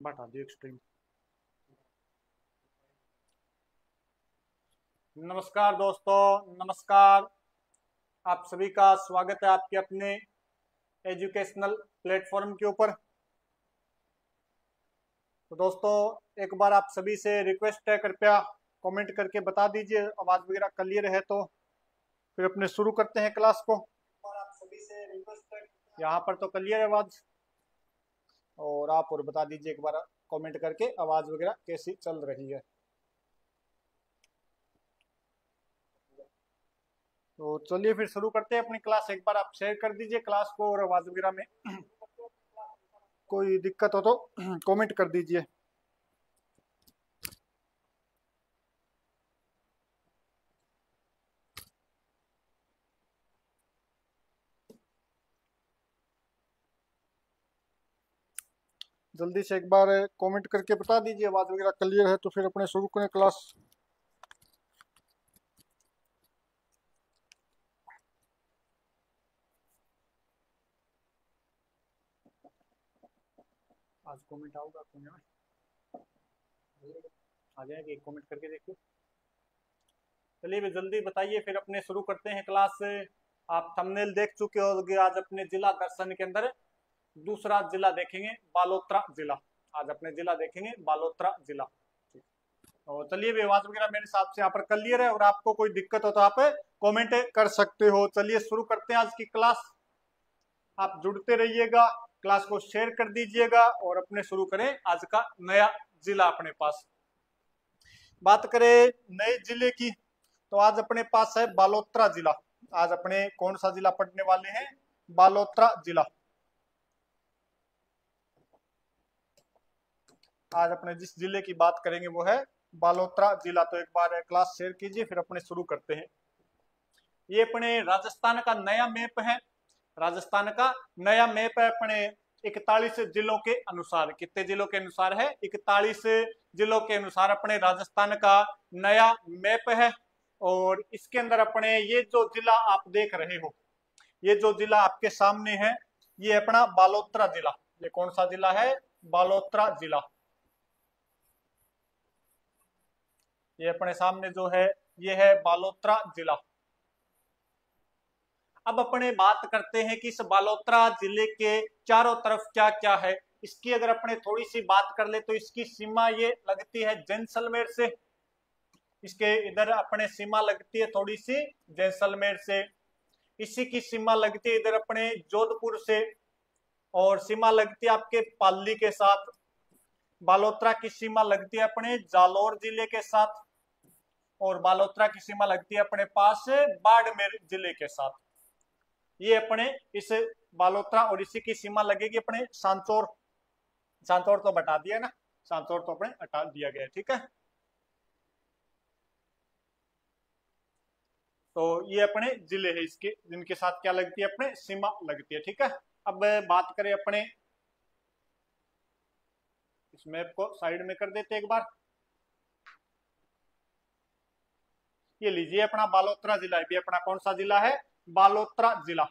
बता दियो एक्सट्रीम। नमस्कार दोस्तों, नमस्कार। आप सभी का स्वागत है आपके अपने एजुकेशनल प्लेटफॉर्म के ऊपर। तो दोस्तों, एक बार आप सभी से रिक्वेस्ट है, कृपया कमेंट करके बता दीजिए आवाज वगैरह क्लियर है तो फिर अपने शुरू करते हैं क्लास को। और आप सभी से रिक्वेस्ट है, यहाँ पर तो क्लियर है आवाज, और आप और बता दीजिए एक बार कमेंट करके आवाज वगैरह कैसी चल रही है। तो चलिए फिर शुरू करते हैं अपनी क्लास। एक बार आप शेयर कर दीजिए क्लास को, और आवाज वगैरह में कोई दिक्कत हो तो कमेंट कर दीजिए। जल्दी से एक बार कमेंट करके बता दीजिए आवाज वगैरह क्लियर है तो फिर अपने शुरू करें क्लास। आज कमेंट आऊगा आ जाएगा, एक कमेंट करके देखिए। चलिए भी जल्दी बताइए, फिर अपने शुरू करते हैं क्लास। आप थंबनेल देख चुके होंगे। आज अपने जिला दर्शन के अंदर दूसरा जिला देखेंगे, बालोतरा जिला। आज अपने जिला देखेंगे बालोतरा जिला। और चलिए भी आवाज वगैरह मेरे हिसाब से यहाँ पर क्लियर है, और आपको कोई दिक्कत हो तो आप कमेंट कर सकते हो। चलिए शुरू करते हैं आज की क्लास। आप जुड़ते रहिएगा, क्लास को शेयर कर दीजिएगा, और अपने शुरू करें आज का नया जिला। अपने पास बात करें नए जिले की, तो आज अपने पास है बालोतरा जिला। आज अपने कौन सा जिला पढ़ने वाले हैं? बालोतरा जिला। आज अपने जिस जिले की बात करेंगे वो है बालोतरा जिला। तो एक बार क्लास शेयर कीजिए, फिर अपने शुरू करते हैं। ये अपने राजस्थान का नया मैप है। राजस्थान का नया मैप है अपने 41 जिलों के अनुसार। कितने जिलों के अनुसार है? 41 जिलों के अनुसार अपने राजस्थान का नया मैप है। और इसके अंदर अपने ये जो जिला आप देख रहे हो, ये जो जिला आपके सामने है, ये अपना बालोतरा जिला। ये कौन सा जिला है? बालोतरा जिला। ये अपने सामने जो है, ये है बालोतरा जिला। अब अपने बात करते हैं कि इस बालोतरा जिले के चारों तरफ क्या क्या है। इसकी अगर अपने थोड़ी सी बात कर ले तो इसकी सीमा ये लगती है जैसलमेर से। इसके इधर अपने सीमा लगती है थोड़ी सी जैसलमेर से। इसी की सीमा लगती है इधर अपने जोधपुर से, और सीमा लगती है आपके पाली के साथ। बालोतरा की सीमा लगती है अपने जालौर जिले के साथ, और बालोतरा की सीमा लगती है अपने पास बाड़मेर जिले के साथ। ये अपने इस बालोतरा और इसी की सीमा लगेगी अपने सांचौर। सांचौर तो बता दिया ना, सांचौर तो अपने हटा दिया गया, ठीक है। तो ये अपने जिले हैं इसके, जिनके साथ क्या लगती है? अपने सीमा लगती है, ठीक है। अब बात करें अपने, इस मैप को साइड में कर देते एक बार। ये लीजिए अपना बालोतरा जिला। ये अपना कौन सा जिला है? बालोतरा जिला।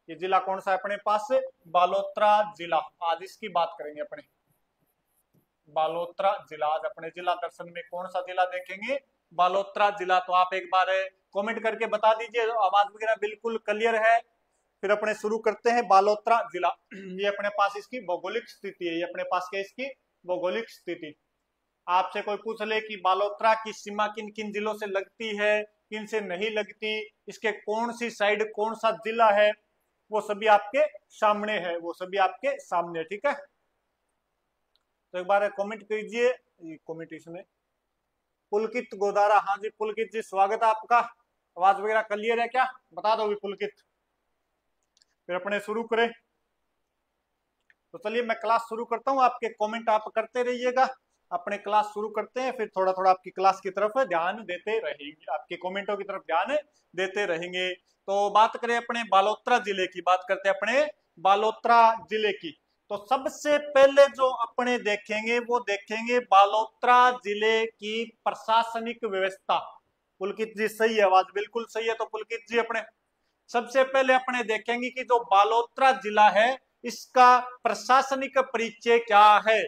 ये जिला कौन सा है अपने पास? बालोतरा जिला। आज इसकी बात करेंगे अपने, बालोतरा जिला। आज अपने जिला दर्शन में कौन सा जिला देखेंगे? बालोतरा जिला। तो आप एक बार कमेंट करके बता दीजिए आवाज वगैरह बिल्कुल क्लियर है। फिर अपने शुरू करते हैं बालोतरा जिला। ये अपने पास इसकी भौगोलिक स्थिति है। ये अपने पास क्या? इसकी भौगोलिक स्थिति। आपसे कोई पूछ ले कि बालोतरा की सीमा किन किन जिलों से लगती है, किन से नहीं लगती, इसके कौन सी साइड कौन सा जिला है, वो सभी आपके सामने है। वो सभी आपके सामने, ठीक है। तो एक बार कमेंट कीजिए। कमेंट इसमें पुलकित गोदारा। हाँ जी पुलकित जी, स्वागत है आपका। आवाज वगैरह क्लियर है क्या? बता दो भी पुलकित, फिर अपने शुरू करें। तो चलिए मैं क्लास शुरू करता हूँ, आपके कमेंट आप करते रहिएगा। अपने क्लास शुरू करते हैं, फिर थोड़ा थोड़ा आपकी क्लास की तरफ ध्यान देते रहेंगे, आपके कमेंटों की तरफ ध्यान देते रहेंगे। तो बात करें अपने बालोतरा जिले की, बात करते हैं अपने बालोतरा जिले की। तो सबसे पहले जो अपने देखेंगे वो देखेंगे बालोतरा जिले की प्रशासनिक व्यवस्था। पुलकित जी सही है, आवाज बिल्कुल सही है। तो पुलकित जी अपने सबसे पहले अपने देखेंगे कि जो बालोतरा जिला है इसका प्रशासनिक परिचय क्या है।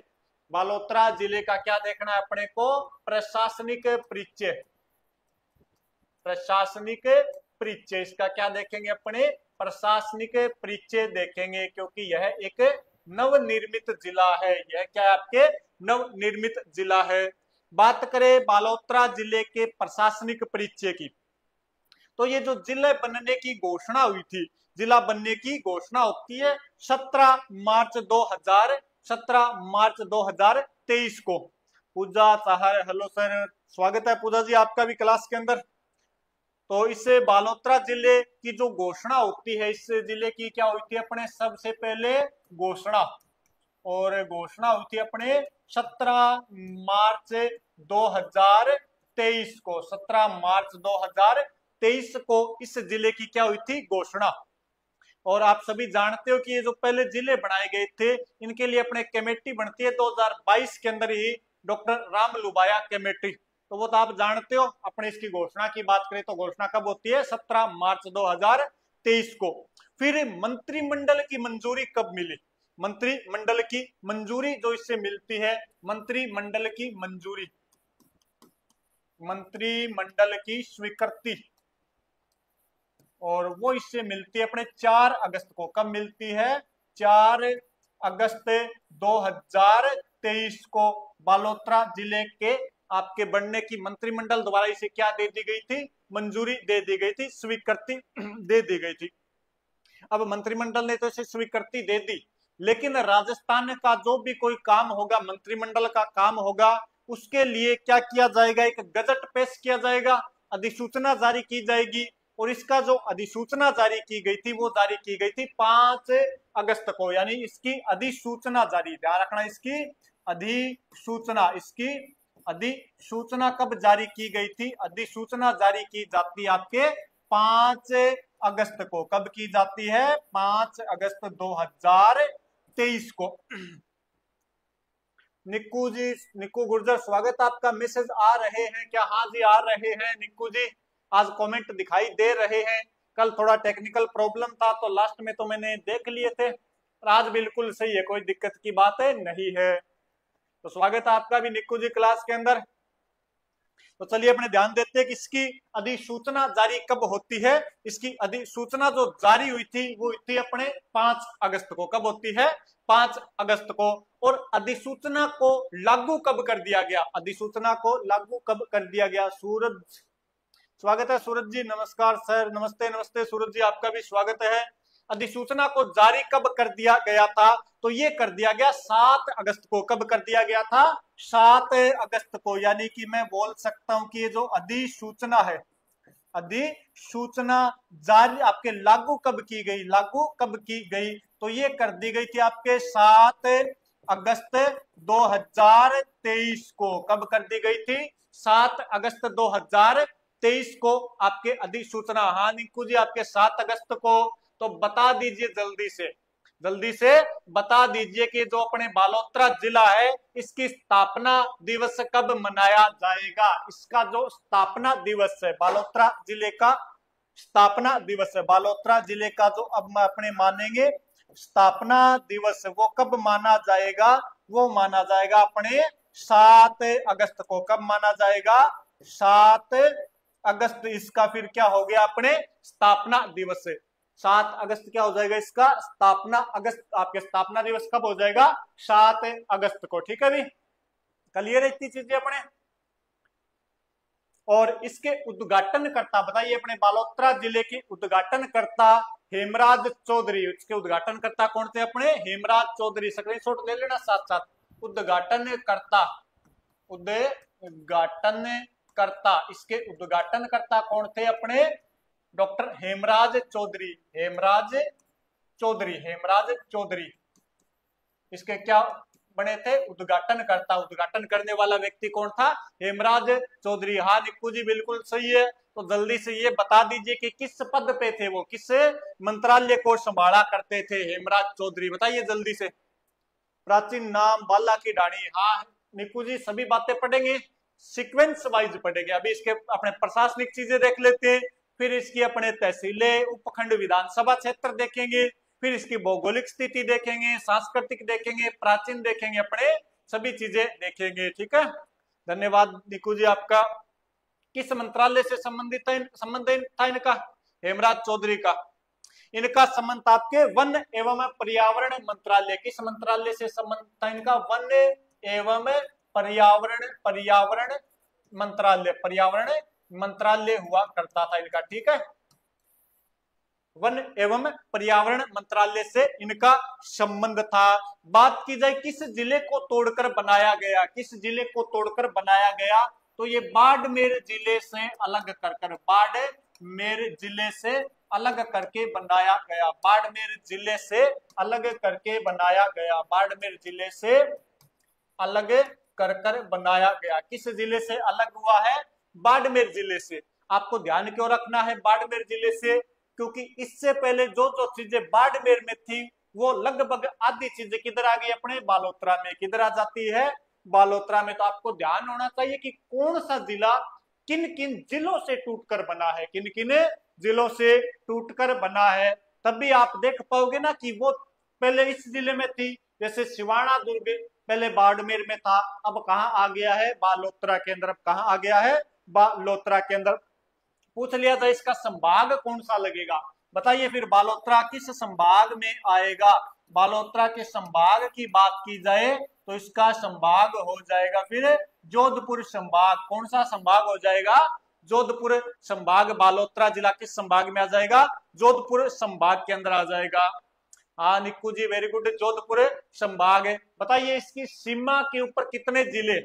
बालोतरा जिले का क्या देखना है अपने को, प्रशासनिक परिचय, प्रशासनिक परिचय, इसका क्या देखेंगे अपने, प्रशासनिक परिचय देखेंगे, क्योंकि यह एक नवनिर्मित जिला है, यह क्या है आपके नवनिर्मित जिला है। बात करें बालोतरा जिले के प्रशासनिक परिचय की, तो ये जो जिले बनने की घोषणा हुई थी, जिला बनने की घोषणा होती है 17 मार्च 2023 को। पूजा सहार, हेलो सर, स्वागत है पूजा जी आपका भी क्लास के अंदर। तो इस बालोतरा जिले की जो घोषणा होती है, इस जिले की क्या हुई थी अपने, सबसे पहले घोषणा, और घोषणा हुई थी अपने 17 मार्च 2023 को, 17 मार्च 2023 को इस जिले की क्या हुई थी, घोषणा। और आप सभी जानते हो कि ये जो पहले जिले बनाए गए थे, इनके लिए अपने कमेटी बनती है 2022 के अंदर ही, डॉक्टर राम लुबाया कमेटी, तो वो तो आप जानते हो। अपने इसकी घोषणा की बात करें तो घोषणा कब होती है, 17 मार्च 2023 को। फिर मंत्रिमंडल की मंजूरी कब मिली, मंत्रिमंडल की मंजूरी जो इससे मिलती है, मंत्रिमंडल की मंजूरी, मंत्रिमंडल की स्वीकृति, और वो इससे मिलती है अपने 4 अगस्त को। कब मिलती है, 4 अगस्त 2023 को बालोतरा जिले के आपके बनने की मंत्रिमंडल द्वारा इसे क्या दे दी गई थी, मंजूरी दे दी गई थी, स्वीकृति दे दी गई थी। अब मंत्रिमंडल ने तो इसे स्वीकृति दे दी, लेकिन राजस्थान का जो भी कोई काम होगा, मंत्रिमंडल का काम होगा, उसके लिए क्या किया जाएगा, एक गजट पेश किया जाएगा, अधिसूचना जारी की जाएगी। और इसका जो अधिसूचना जारी की गई थी, वो जारी की गई थी 5 अगस्त को, यानी इसकी अधिसूचना जारी, ध्यान रखना, इसकी अधिसूचना, इसकी अधिसूचना कब जारी की गई थी, अधिसूचना जारी की जाती है आपके 5 अगस्त को। कब की जाती है, 5 अगस्त 2023 को। निक्कू जी, निक्कू गुर्जर, स्वागत, आपका मैसेज आ रहे हैं क्या, हाँ जी आ रहे हैं निक्कू जी, आज कमेंट दिखाई दे रहे हैं। कल थोड़ा टेक्निकल प्रॉब्लम था तो लास्ट में तो मैंने देख लिए थे, और आज बिल्कुल सही है, कोई दिक्कत की बात है नहीं है। तो स्वागत है आपका भी निक्कू जी क्लास के अंदर। तो चलिए अपने ध्यान देते हैं कि इसकी अधिसूचना जारी कब होती है। इसकी अधिसूचना जो जारी हुई थी वो हुई थी अपने 5 अगस्त को। कब होती है, 5 अगस्त को। और अधिसूचना को लागू कब कर दिया गया, अधिसूचना को लागू कब कर दिया गया। सूरज, स्वागत है सूरज जी, नमस्कार सर, नमस्ते नमस्ते सूरज जी, आपका भी स्वागत है। अधिसूचना को जारी कब कर दिया गया था, तो ये कर दिया गया 7 अगस्त को। कब कर दिया गया था, 7 अगस्त को। यानी कि मैं बोल सकता हूं कि ये जो अधिसूचना है, अधिसूचना जारी आपके लागू कब की गई, लागू कब की गई, तो ये कर दी गई थी आपके 7 अगस्त 2023 को। कब कर दी गई थी, 7 अगस्त 2023 को आपके अधिसूचना। हाँ निक्कू जी, आपके 7 अगस्त को। तो बता दीजिए जल्दी से, जल्दी से बता दीजिए कि जो अपने बालोतरा जिला है, इसकी स्थापना दिवस कब मनाया जाएगा। इसका जो स्थापना दिवस है, बालोतरा जिले का स्थापना दिवस है, बालोतरा जिले का जो अब अपने मानेंगे स्थापना दिवस, वो कब माना जाएगा, वो माना जाएगा अपने 7 अगस्त को। कब माना जाएगा, 7 अगस्त। इसका फिर क्या हो गया, अपने स्थापना दिवस। 7 अगस्त क्या हो जाएगा इसका, स्थापना अगस्त। आपके स्थापना दिवस कब हो जाएगा, 7 अगस्त को। ठीक है भी, क्लियर है इतनी चीजें अपने। और इसके उद्घाटनकर्ता बताइए, अपने बालोतरा जिले के उद्घाटनकर्ता हेमराज चौधरी। इसके उद्घाटनकर्ता कौन थे अपने, हेमराज चौधरी। स्क्रीनशॉट ले लेना साथ साथ। उद्घाटनकर्ता, उद्घाटनकर्ता, इसके उद्घाटनकर्ता कौन थे अपने, डॉक्टर हेमराज चौधरी, हेमराज चौधरी, हेमराज चौधरी। इसके क्या बने थे, उद्घाटनकर्ता। उद्घाटन करने वाला व्यक्ति कौन था, हेमराज चौधरी। हाँ निक्कू जी बिल्कुल सही है। तो जल्दी से ये बता दीजिए कि किस पद पे थे वो, किस मंत्रालय को संभाला करते थे हेमराज चौधरी, बताइए जल्दी से। प्राचीन नाम बाला की ढाणी। हाँ निक्कू जी, सभी बातें पढ़ेंगे, सीक्वेंस वाइज पढ़ेंगे। अभी इसके अपने प्रशासनिक चीजें देख लेते हैं, फिर इसकी अपने तहसीलें, उपखंड विधानसभा क्षेत्र देखेंगे, फिर इसकी भौगोलिक स्थिति देखेंगे, सांस्कृतिक देखेंगे, प्राचीन देखेंगे, अपने सभी चीजें देखेंगे। ठीक है, धन्यवाद निकू जी आपका। किस मंत्रालय से संबंधित था इनका? हेमराज चौधरी का। इनका संबंध आपके वन एवं पर्यावरण मंत्रालय, किस मंत्रालय से संबंध था इनका? वन एवं पर्यावरण मंत्रालय हुआ करता था इनका। ठीक है, वन एवं पर्यावरण मंत्रालय से इनका संबंध था। बात की जाए किस जिले को तोड़कर बनाया गया, किस जिले को तोड़कर बनाया गया, तो ये बाड़मेर जिले से अलग कर बाड़मेर जिले से अलग करके बनाया गया, बाड़मेर जिले से अलग करके बनाया गया, बाड़मेर जिले से अलग कर बनाया गया। किस जिले से अलग हुआ है? बाड़मेर जिले से। आपको ध्यान क्यों रखना है बाड़मेर जिले से? क्योंकि इससे पहले जो जो चीजें बाड़मेर में थी वो लगभग आधी चीजें किधर आ गई? अपने बालोतरा में। किधर आ जाती है? बालोतरा में। तो आपको ध्यान होना चाहिए कि कौन सा जिला किन किन जिलों से टूटकर बना है, किन किन जिलों से टूटकर बना है। तभी आप देख पाओगे ना कि वो पहले इस जिले में थी, जैसे सिवाना दुर्ग पहले बाड़मेर में था, अब कहाँ आ गया है? बालोतरा के अंदर। कहाँ आ गया है? बालोतरा के अंदर। पूछ लिया था इसका संभाग कौन सा लगेगा, बताइए फिर बालोतरा किस संभाग में आएगा? बालोतरा के संभाग की बात की जाए तो इसका संभाग हो जाएगा फिर जोधपुर संभाग। कौन सा संभाग हो जाएगा? जोधपुर संभाग। बालोतरा जिला किस संभाग में आ जाएगा? जोधपुर संभाग के अंदर आ जाएगा। हाँ निक्कू जी वेरी गुड, जोधपुर संभाग है। बताइए इसकी सीमा के ऊपर कितने जिले,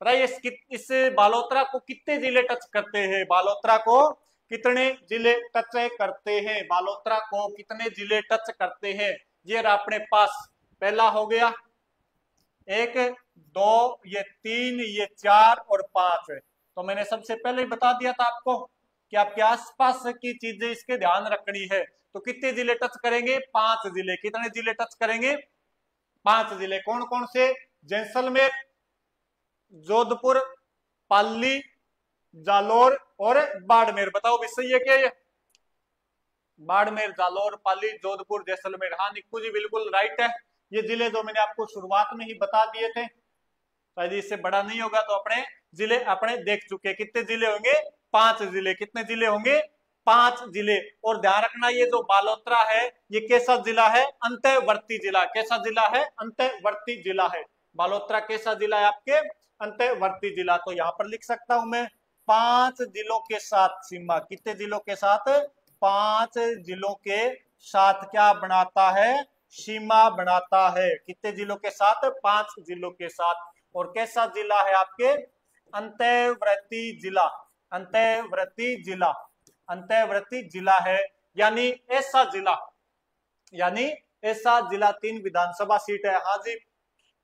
बताइए इस बालोतरा को कितने जिले टच करते हैं? बालोतरा को कितने जिले टच करते हैं? बालोतरा को कितने जिले टच करते हैं? ये अपने पास पहला हो गया, 1 2 ये 3 ये 4 और 5। तो मैंने सबसे पहले ही बता दिया था आपको कि आपके आसपास की चीजें इसके ध्यान रखनी है। तो कितने जिले टच करेंगे? 5 जिले। कितने जिले टच करेंगे? 5 जिले। कौन कौन से? जैसलमेर, जोधपुर, पाली, जालोर और बाड़मेर। बताओ भी सही है क्या ये? बाड़मेर, जालोर, पाली, जोधपुर, जैसलमेर। हाँ निक्कू जी बिल्कुल राइट है। ये जिले जो मैंने आपको शुरुआत में ही बता दिए थे, शायद इससे बड़ा नहीं होगा तो अपने जिले अपने देख चुके। कितने जिले होंगे? 5 जिले। कितने जिले होंगे? 5 जिले। और ध्यान रखना ये जो बालोतरा है ये कैसा जिला है? अंतर्वर्ती जिला। कैसा जिला है? अंतर्वर्ती जिला है। बालोतरा कैसा जिला है? आपके अंतर्वर्ती जिला। तो यहाँ पर लिख सकता हूं मैं 5 जिलों के साथ सीमा। कितने जिलों के साथ? 5 जिलों के साथ क्या बनाता है? सीमा बनाता है। कितने जिलों के साथ? 5 जिलों के साथ। और कैसा जिला है? आपके अंतर्वर्ती जिला। अंतर्वर्ती जिला, अंतर्वर्ती जिला है। यानी ऐसा जिला, यानी ऐसा जिला 3 विधानसभा सीट है। हाँ जी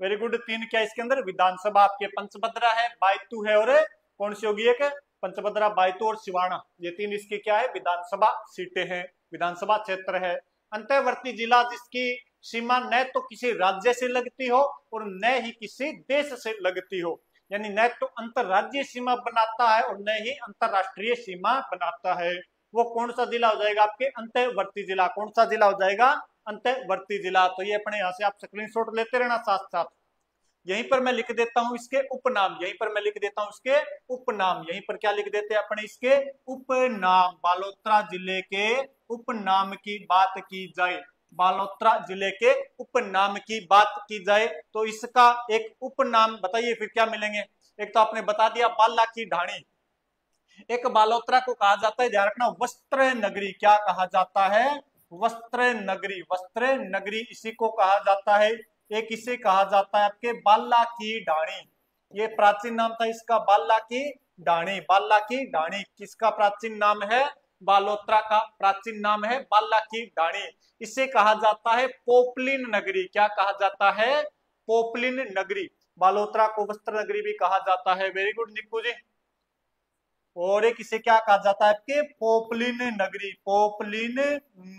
वेरी गुड। 3 क्या इसके अंदर? विधानसभा। आपके पंचभद्रा है, बायतू है और कौन सी होगी? एक पंचभद्रा, बायतू और सिवाना। ये 3 इसकी क्या है? विधानसभा सीटें हैं, विधानसभा क्षेत्र है। अंतर्वर्ती जिला जिसकी सीमा न तो किसी राज्य से लगती हो और न ही किसी देश से लगती हो, यानी न तो अंतरराज्यीय सीमा बनाता है और न ही अंतरराष्ट्रीय सीमा बनाता है, वो कौन सा जिला हो जाएगा? आपके अंतर्वर्ती जिला। कौन सा जिला हो जाएगा? अंतर्वर्ती जिला। तो ये अपने यहाँ से आप स्क्रीनशॉट लेते रहना साथ साथ। यहीं पर मैं लिख देता हूं इसके उपनाम, यहीं पर मैं लिख देता हूं इसके उपनाम। यहीं पर क्या लिख देते हैं अपने? इसके उपनाम। बालोतरा जिले के उपनाम की बात की जाए, बालोतरा जिले के उपनाम की बात की जाए तो इसका एक उपनाम बताइए फिर क्या मिलेंगे? एक तो आपने बता दिया बाला की ढाणी। एक बालोतरा को कहा जाता है, ध्यान रखना, वस्त्र नगरी। क्या कहा जाता है? वस्त्र नगरी। वस्त्र नगरी इसी को कहा जाता है। एक इसे कहा जाता है आपके बाला की ढाणी। ये प्राचीन नाम था इसका, बाला की ढाणी। बाला की ढाणी किसका प्राचीन नाम है? बालोतरा का प्राचीन नाम है बाला की ढाणी। इसे कहा जाता है पोपलिन नगरी। क्या कहा जाता है? पोपलिन नगरी। बालोतरा को वस्त्र नगरी भी कहा जाता है। वेरी गुड निक्कू जी। और एक इसे क्या कहा जाता है? आपके पोपलिन नगरी। पोपलिन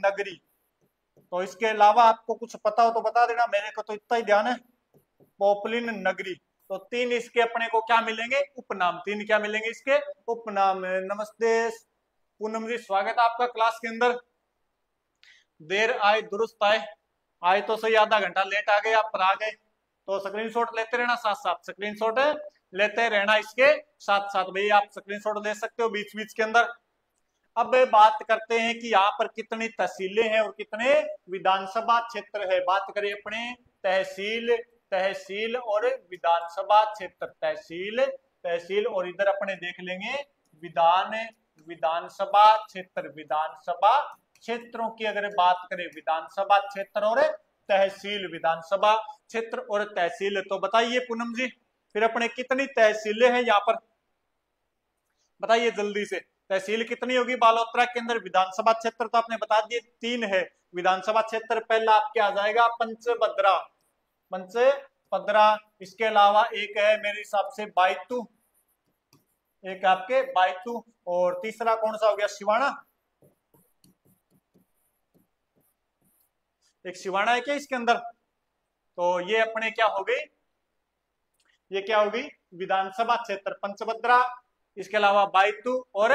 नगरी। तो इसके अलावा आपको कुछ पता हो तो बता देना, मेरे को तो इतना ही ध्यान है। पोपलिन नगरी। तो 3 इसके अपने को क्या मिलेंगे? उपनाम। 3 क्या मिलेंगे इसके? उपनाम। नमस्ते पूनम जी, स्वागत है आपका क्लास के अंदर। देर आए दुरुस्त आए। आए तो सही, आधा घंटा लेट आ गए आप, पर आ गए। तो स्क्रीनशॉट लेते रहना साथ साथ, स्क्रीनशॉट लेते रहना इसके साथ साथ। भाई आप स्क्रीनशॉट ले सकते हो बीच बीच के अंदर। अब बात करते हैं कि यहाँ पर कितनी तहसीलें हैं और कितने विधानसभा क्षेत्र है। बात करें अपने तहसील, तहसील और विधानसभा क्षेत्र, तहसील तहसील और इधर अपने देख लेंगे विधानसभा क्षेत्र। विधानसभा क्षेत्रों की अगर बात करें, विधानसभा क्षेत्र और तहसील, विधानसभा क्षेत्र और तहसील, तो बताइए पूनम जी फिर अपने कितनी तहसीलें हैं यहाँ पर, बताइए जल्दी से। तहसील कितनी होगी बालोतरा के अंदर? विधानसभा क्षेत्र तो आपने बता दिए 3 है। विधानसभा क्षेत्र पहला आपके आ जाएगा पंचभद्रा, पंचभद्रा। इसके अलावा एक है मेरे हिसाब से बायतू, एक आपके बायतू, और तीसरा कौन सा हो गया? शिवाणा। एक शिवाणा है क्या इसके अंदर? तो ये अपने क्या हो गई, ये क्या होगी? विधानसभा क्षेत्र पंचभद्रा, इसके अलावा बायतू और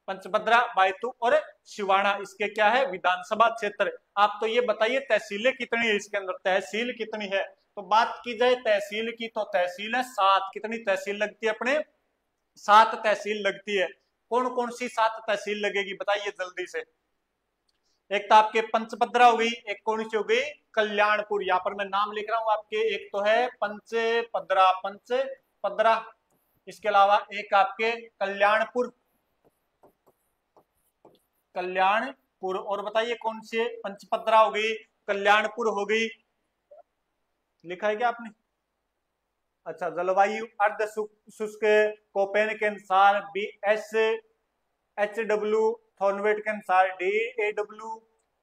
पंचभद्रा, बायतू और शिवाणा, इसके क्या है? विधानसभा क्षेत्र। आप तो ये बताइए तहसीलें कितनी है इसके अंदर, तहसील कितनी है? तो बात की जाए तहसील की तो तहसील है 7। कितनी तहसील लगती है अपने? 7 तहसील लगती है। कौन कौन सी 7 तहसील लगेगी बताइए जल्दी से। एक तो आपके पंचभद्रा हो गई, एक कौन सी हो गई? कल्याणपुर। यहाँ पर मैं नाम लिख रहा हूँ आपके, एक तो है पंचभद्रा, पंचभद्रा। इसके अलावा एक आपके कल्याणपुर, कल्याणपुर, और बताइए कौन सी है? पंचभद्रा हो गई, कल्याणपुर हो गई। लिखा है क्या आपने? अच्छा, जलवायु अर्ध शुष्क कोपेन के अनुसार BSHW, थॉर्नवेट के अनुसार DAW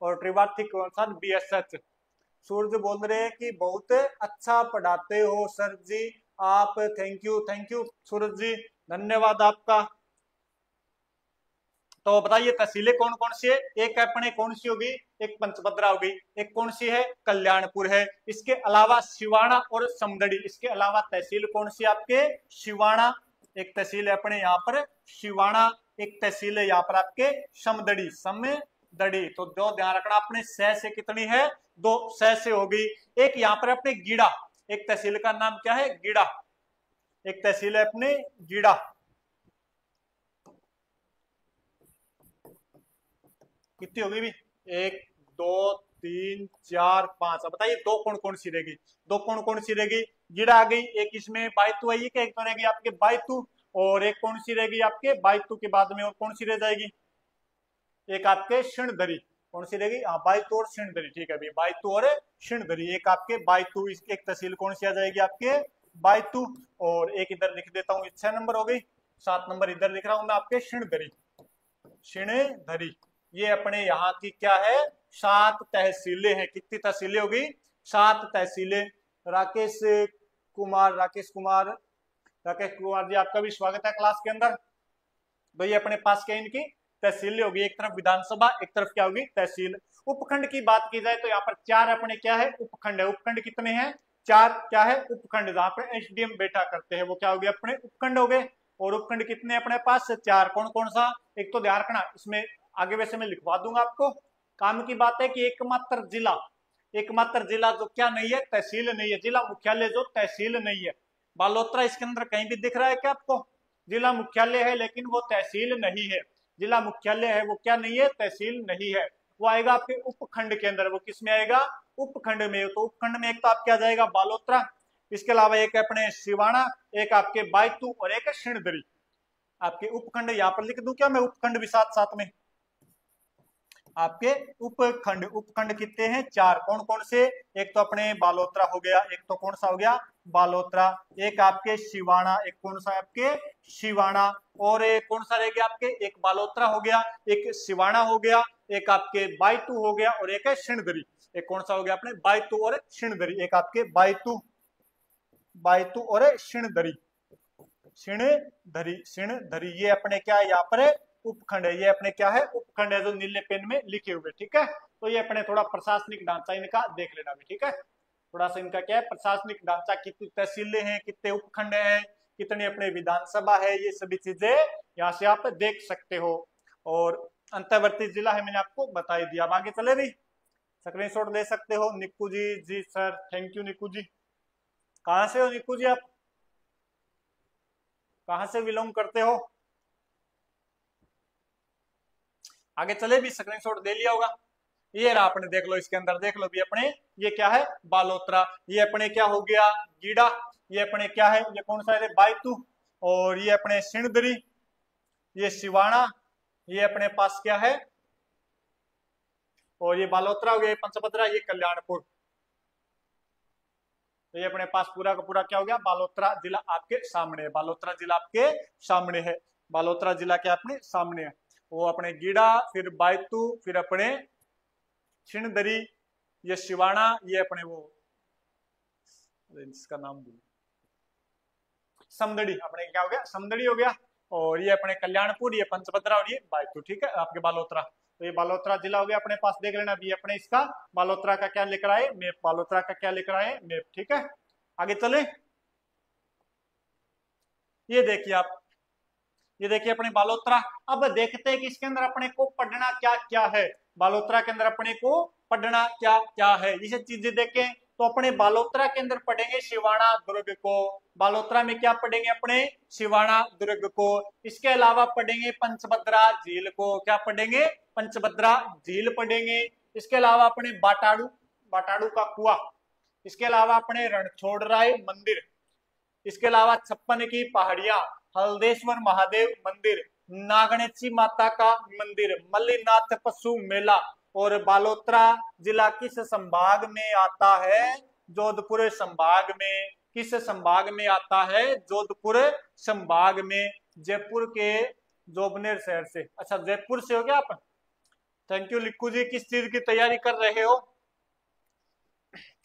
और त्रिवार्थिक के अनुसार BSH। सूरज बोल रहे हैं कि बहुत अच्छा पढ़ाते हो सर जी आप, थैंक यू सूरज जी, धन्यवाद आपका। तो बताइए तहसीलें कौन कौन सी है? एक अपने कौन सी होगी? एक पंचभद्रा होगी, एक कौन सी है? कल्याणपुर है। इसके अलावा शिवाणा और समदड़ी। इसके अलावा तहसील कौन सी आपके? शिवाणा, एक तहसील है अपने यहाँ पर शिवाणा, एक तहसील है यहाँ पर आपके समदड़ी, समदड़ी। तो दो ध्यान रखना अपने, से कितनी है? 2 से होगी। एक यहाँ पर अपने गीड़ा, एक तहसील का नाम क्या है? गीड़ा, एक तहसील है अपने गीड़ा। कितनी होगी भी? 1 2 3 4 5। अब बताइए दो कौन कौन सी रहेगी? दो कौन कौन सी रहेगी? गीड़ा आ गई, एक इसमें बायतू आई है, एक तो रहेगी आपके बायतू, और एक कौन सी रहेगी आपके? बायतू के बाद में और कौन सी रह जाएगी? एक आपके शिणधरी। कौन सी रहेगी? हाँ, बायतू और शिणधरी। ठीक है भाई, बायतू और शिणधरी। एक आपके बायतू, एक तहसील कौन सी आ जाएगी आपके? बायतू। और एक इधर लिख देता हूँ, 6 नंबर हो गई। 7 नंबर इधर लिख रहा हूं मैं आपके, शिणधरी, शिणधरी। ये अपने यहाँ की क्या है? 7 तहसीलें हैं। कितनी तहसीलें होगी? 7 तहसीलें। राकेश कुमार, राकेश कुमार जी, आपका भी स्वागत है क्लास के अंदर। तो ये अपने पास क्या इनकी तहसीलें होगी, एक तरफ विधानसभा, एक तरफ क्या होगी? तहसील। उपखंड की बात की जाए तो यहाँ पर 4 अपने क्या है? उपखंड है। उपखंड कितने हैं? 4 क्या है? उपखंड। जहाँ पर SDM बैठा करते हैं वो क्या हो गए? अपने उपखंड हो गए। और उपखंड कितने अपने पास? 4। कौन कौन सा? एक तो ध्यान रखना इसमें, आगे वैसे मैं लिखवा दूंगा आपको, काम की बात है कि एकमात्र जिला जो क्या नहीं है? तहसील नहीं है। जिला मुख्यालय जो तहसील नहीं है। बालोतरा इसके अंदर कहीं भी दिख रहा है क्या आपको? जिला मुख्यालय है लेकिन वो तहसील नहीं है। जिला मुख्यालय है वो क्या नहीं है? तहसील नहीं है। वो आएगा आपके उपखंड के अंदर। वो किस में आएगा? उपखंड में। तो उपखंड में एक तो आपके आ जाएगा बालोतरा, इसके अलावा एक अपने शिवाणा, एक आपके बायतू और एक शिणधरी। आपके उपखंड यहाँ पर लिख दूं क्या मैं? उपखंड भी साथ साथ में आपके उपखंड। उपखंड कितने हैं? 4। कौन कौन से? एक तो अपने बालोतरा हो गया, एक तो कौन सा हो गया? बालोतरा, एक आपके शिवाणा, एक कौन सा आपके? शिवाणा, और एक कौन सा रह गया आपके? एक बालोतरा हो गया, एक शिवाणा हो गया, एक आपके बायतू हो गया, और एक है शिणधरी। एक कौन सा हो गया अपने? बायतू और शिणधरी। एक आपके बायतू, बायतू और शिणधरी, शिणधरी। ये अपने क्या है? यहाँ पर उपखंड है। ये अपने क्या है? उपखंड है, जो नीले पेन में लिखे हुए। ठीक है, तो ये अपने थोड़ा प्रशासनिक ढांचा इनका देख लेना भी। ठीक है, थोड़ा सा इनका क्या है? प्रशासनिक ढांचा, कितनी तहसीलें हैं, कितने उपखंड हैं, कितनी अपने विधानसभा है, ये सभी चीजें यहाँ से आप देख सकते हो। और अंतर्वर्ती जिला है, मैंने आपको बता दिया। अब आगे चले भी, स्क्रीनशॉट ले सकते हो। निक्कू जी, जी सर, थैंक यू निक्कू जी। कहां से हो निकू जी, आप कहां से बिलोंग करते हो? आगे चले भी, स्क्रीनशॉट दे लिया होगा। ये रहा, अपने देख लो, इसके अंदर देख लो भी अपने, ये क्या है? बालोतरा। ये अपने क्या हो गया? गीडा। ये अपने क्या है? ये कौन सा है? बायतू। और ये अपने सिणदरी, ये सिवाना, ये अपने पास क्या है? और ये बालोतरा हो गया, ये पंचभद्रा, ये कल्याणपुर। तो ये अपने पास पूरा का पूरा क्या हो गया? बालोतरा जिला आपके सामने है। बालोतरा जिला आपके सामने है। बालोतरा जिला क्या अपने सामने है? वो अपने गीडा, फिर बायतू, फिर अपने सिणदरी, ये शिवाना, ये अपने वो इसका नाम भूल, समदड़ी। अपने क्या हो गया? समदड़ी हो गया। और ये अपने कल्याणपुर, ये पंचभद्रा, और ये बायतू। ठीक है, आपके बालोतरा। तो ये बालोतरा जिला हो गया अपने पास। देख लेना भी अपने इसका बालोतरा का क्या लिख रहा है? मैप। बालोतरा का क्या लिख रहा है? मैप। ठीक है, आगे चले। ये देखिए आप, ये देखिए अपने बालोतरा। अब देखते हैं कि इसके अंदर अपने को पढ़ना क्या क्या है। बालोतरा के अंदर अपने को पढ़ना क्या क्या है, ये चीजें देखें तो अपने बालोतरा के अंदर पढ़ेंगे शिवाना दुर्ग को। बालोतरा में क्या पढ़ेंगे? अपने शिवाना दुर्ग को। इसके अलावा पढ़ेंगे पंचभद्रा झील को। क्या पढ़ेंगे? पंचभद्रा झील पढ़ेंगे। इसके अलावा अपने बाटाड़ू, बाटाड़ू का कुआं। इसके अलावा अपने रणछोड़राय मंदिर। इसके अलावा 56 की पहाड़ियां, हल्देश्वर महादेव मंदिर, नागणेशी माता का मंदिर, मल्लीनाथ पशु मेला। और बालोतरा जिला किस संभाग में आता है? जोधपुर संभाग में। किस संभाग में आता है? जोधपुर संभाग में। जयपुर के जोबनेर शहर से। अच्छा, जयपुर से हो गया आप? थैंक यू लिक्कू जी। किस चीज की तैयारी कर रहे हो?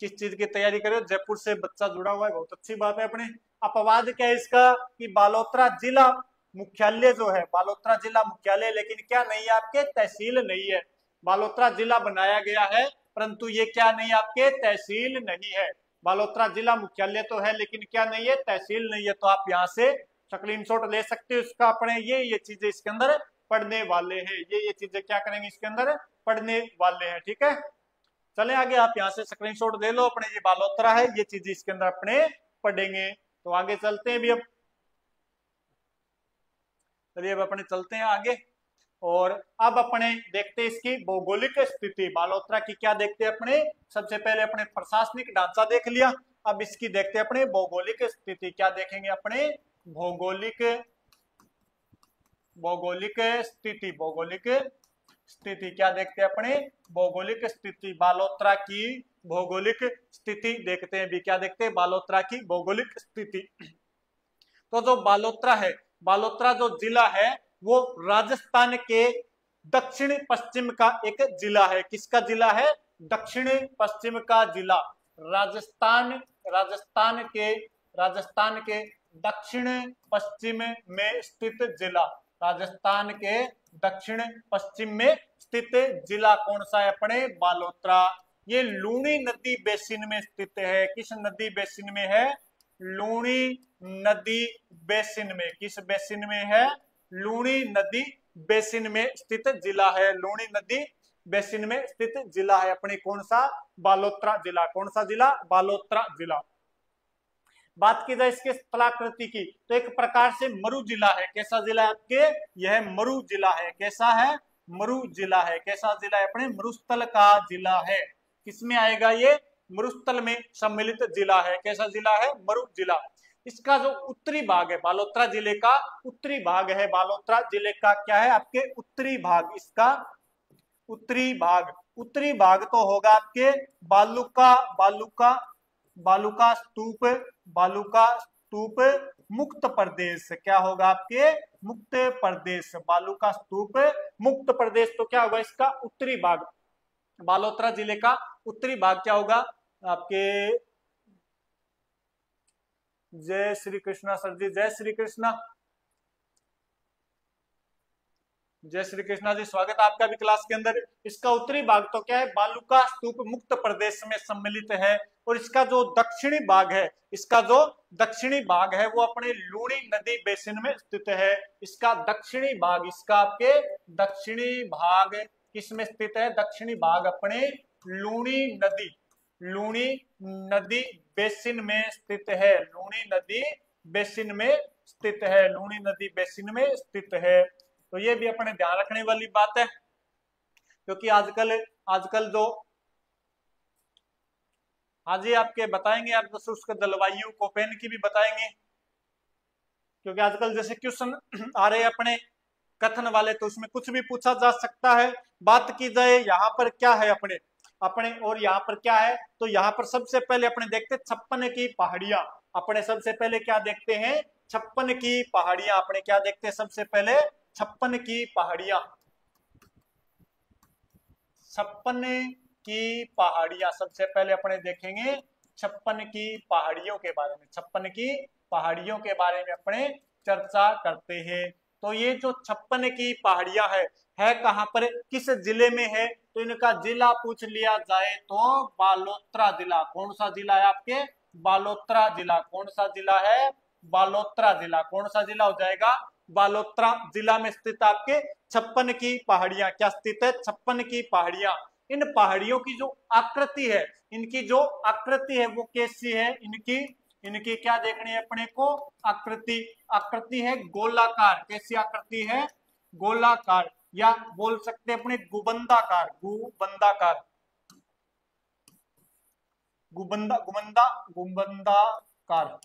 किस चीज की तैयारी कर रहे हो? जयपुर से बच्चा जुड़ा हुआ है, बहुत अच्छी बात है। अपने अपवाद क्या है इसका? कि बालोतरा जिला मुख्यालय जो है, बालोतरा जिला मुख्यालय, लेकिन क्या नहीं है आपके? तहसील नहीं है। बालोतरा जिला बनाया गया है, परंतु ये क्या नहीं आपके? तहसील नहीं है। बालोतरा जिला मुख्यालय तो है, लेकिन क्या नहीं है? तहसील नहीं है। तो आप यहाँ से स्क्रीनशॉट ले सकते हो इसका। अपने ये चीजें इसके अंदर पढ़ने वाले हैं। ये चीजें क्या करेंगे? इसके अंदर पढ़ने वाले हैं। ठीक है, चले आगे। आप यहाँ से स्क्रीनशॉट ले लो। अपने ये बालोतरा है, ये चीजें इसके अंदर अपने पढ़ेंगे। तो आगे चलते हैं भी अब। चलिए अब अपने चलते हैं आगे। और अब अपने देखते हैं इसकी भौगोलिक स्थिति। बालोतरा की क्या देखते हैं अपने? सबसे पहले अपने प्रशासनिक ढांचा देख लिया। अब इसकी देखते हैं अपने भौगोलिक स्थिति। क्या देखेंगे अपने? भौगोलिक, भौगोलिक स्थिति। भौगोलिक स्थिति क्या देखते हैं अपने? भौगोलिक स्थिति। बालोतरा की भौगोलिक स्थिति देखते हैं भी। क्या देखते हैं? बालोतरा की भौगोलिक स्थिति। तो जो बालोतरा है, बालोतरा जो जिला है वो राजस्थान के दक्षिण पश्चिम का एक जिला है। किसका जिला है? दक्षिण पश्चिम का जिला। राजस्थान, राजस्थान के दक्षिण पश्चिम में स्थित जिला। राजस्थान के दक्षिण पश्चिम में स्थित जिला कौन सा है अपने? बालोतरा। ये लूणी नदी बेसिन में स्थित है। किस नदी बेसिन में है? लूणी नदी बेसिन में। किस बेसिन में है? लूणी नदी बेसिन में स्थित जिला है। लूणी नदी बेसिन में स्थित जिला है अपने कौन सा? बालोतरा जिला। कौन सा जिला? बालोतरा जिला। बात की जाए इसके स्थलाकृति की, तो एक प्रकार से मरु जिला है। कैसा जिला है आपके? यह मरु जिला है। कैसा है? मरु जिला है। कैसा जिला है अपने? मरुस्थल का जिला है। किसमें आएगा ये? मरुस्थल में सम्मिलित जिला है। कैसा जिला है? मरु जिला। इसका जो उत्तरी भाग है, बालोतरा जिले का उत्तरी भाग है। बालोतरा जिले का क्या है आपके? उत्तरी भाग। इसका उत्तरी भाग, उत्तरी भाग तो होगा आपके बालूका, बालूका, बालूका स्तूप, बालूका स्तूप मुक्त प्रदेश। क्या होगा आपके? मुक्त प्रदेश। बालूका स्तूप मुक्त प्रदेश। तो क्या होगा इसका? उत्तरी भाग। बालोतरा जिले का उत्तरी भाग क्या होगा आपके? जय श्री कृष्णा सर जी, जय श्री कृष्णा, जय श्री कृष्णा जी, स्वागत आपका भी क्लास के अंदर। इसका उत्तरी भाग तो क्या है? बालूका स्तूप मुक्त प्रदेश में सम्मिलित है। और इसका जो दक्षिणी भाग है, इसका जो दक्षिणी भाग है वो अपने लूणी नदी बेसिन में स्थित है। इसका दक्षिणी भाग, इसका आपके दक्षिणी भाग किस में स्थित है? दक्षिणी भाग अपने लूणी नदी, लूनी नदी बेसिन में स्थित है, लूनी नदी बेसिन में स्थित है, लूनी नदी बेसिन में स्थित है। तो ये भी अपने ध्यान रखने वाली बात है, क्योंकि आजकल आजकल जो आज ही आपके बताएंगे, आप शुष्क जलवायु कोपेन की भी बताएंगे, क्योंकि आजकल जैसे क्वेश्चन आ रहे हैं अपने कथन वाले, तो उसमें कुछ भी पूछा जा सकता है। बात की जाए यहाँ पर क्या है अपने अपने और यहाँ पर क्या है, तो यहाँ पर सबसे पहले अपने देखते हैं 56 की पहाड़ियां। अपने सबसे पहले क्या देखते हैं, 56 की पहाड़ियां। अपने क्या देखते हैं सबसे पहले, 56 की पहाड़ियां, 56 की पहाड़ियां सबसे पहले अपने देखेंगे। 56 की पहाड़ियों के बारे में, 56 की पहाड़ियों के बारे में अपने चर्चा करते हैं। तो ये जो 56 की पहाड़ियां है कहाँ पर, किस जिले में है, तो इनका जिला पूछ लिया जाए तो बालोतरा जिला। कौन सा जिला है आपके, बालोतरा जिला। कौन सा जिला है, बालोतरा जिला। कौन सा जिला हो जाएगा, बालोतरा जिला में स्थित आपके 56 की पहाड़ियां क्या स्थित है, 56 की पहाड़ियां। इन पहाड़ियों की जो आकृति है, इनकी जो आकृति है वो कैसी है, इनकी इनकी क्या देखनी है अपने को, आकृति। आकृति है गोलाकार। कैसी आकृति है, गोलाकार, या बोल सकते हैं अपने गुबंदाकार, गुबंदाकार, गुबंदाकार,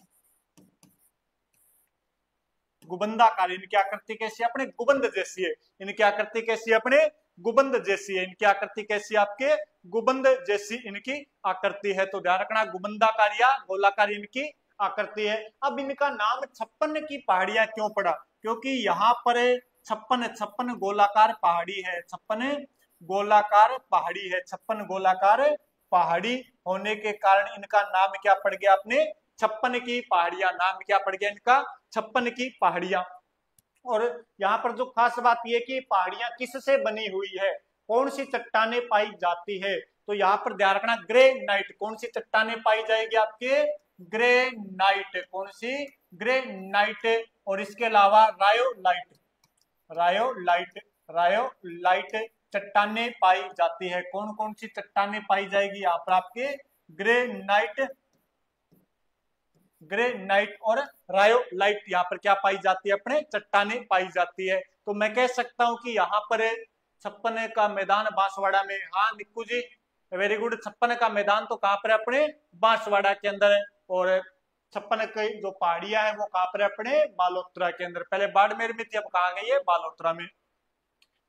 गुबंदाकार। इनकी आकृति कैसी है, अपने गुबंद जैसी है। इनकी आकृति कैसी है, अपने गुबंद जैसी है। इनकी आकृति कैसी है, आपके गुबंद जैसी इनकी आकृति है। तो ध्यान रखना, गुबंदाकार या गोलाकार इनकी आकृति है। अब इनका नाम 56 की पहाड़ियां क्यों पड़ा, क्योंकि यहाँ पर 56 गोलाकार पहाड़ी है, 56 गोलाकार पहाड़ी है। 56 गोलाकार पहाड़ी होने के कारण इनका नाम क्या पड़ गया अपने, 56 की पहाड़ियां। नाम क्या पड़ गया इनका, 56 की पहाड़ियां। और यहाँ पर जो खास बात यह कि पहाड़ियां किससे बनी हुई है, कौन सी चट्टानें पाई जाती है, तो यहाँ पर ध्यान रखना ग्रेनाइट। कौन सी चट्टानें पाई जाएगी आपके, ग्रेनाइट। कौन सी, ग्रेनाइट। और इसके अलावा रायोलाइट, रायोलाइट, रायोलाइट चट्टानें पाई जाती है। कौन कौन सी चट्टानें पाई जाएगी यहाँ पर आपके, ग्रेनाइट, ग्रेनाइट और रायोलाइट यहाँ पर क्या पाई जाती है, अपने चट्टानें पाई जाती है। तो मैं कह सकता हूं कि यहाँ पर 56 का मैदान बांसवाड़ा में। हाँ निक्कू जी, वेरी गुड। 56 का मैदान तो कहाँ पर है, अपने बांसवाड़ा के अंदर है। और 56 की जो पहाड़ियां है वो कहाँ पर है, अपने बालोतरा के अंदर। पहले बाड़मेर में थी, अब कहाँ गई है, बालोतरा में।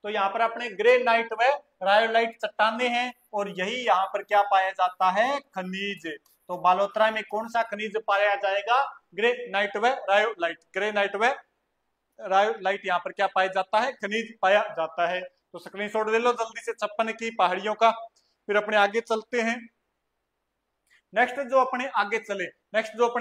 तो यहाँ पर अपने ग्रेनाइट व रायोलाइट चट्टाने हैं, और यही यहाँ पर क्या पाया जाता है, खनिज। तो बालोतरा में कौन सा खनिज पाया जाएगा, ग्रेनाइट व रायोलाइट। ग्रेनाइट व रायोलाइट यहाँ पर क्या पाया जाता है, खनिज पाया जाता है। तो स्क्रीनशॉट ले लो जल्दी से 56 की पहाड़ियों का। फिर अपने आगे चलते हैं। नेक्स्ट जो अपने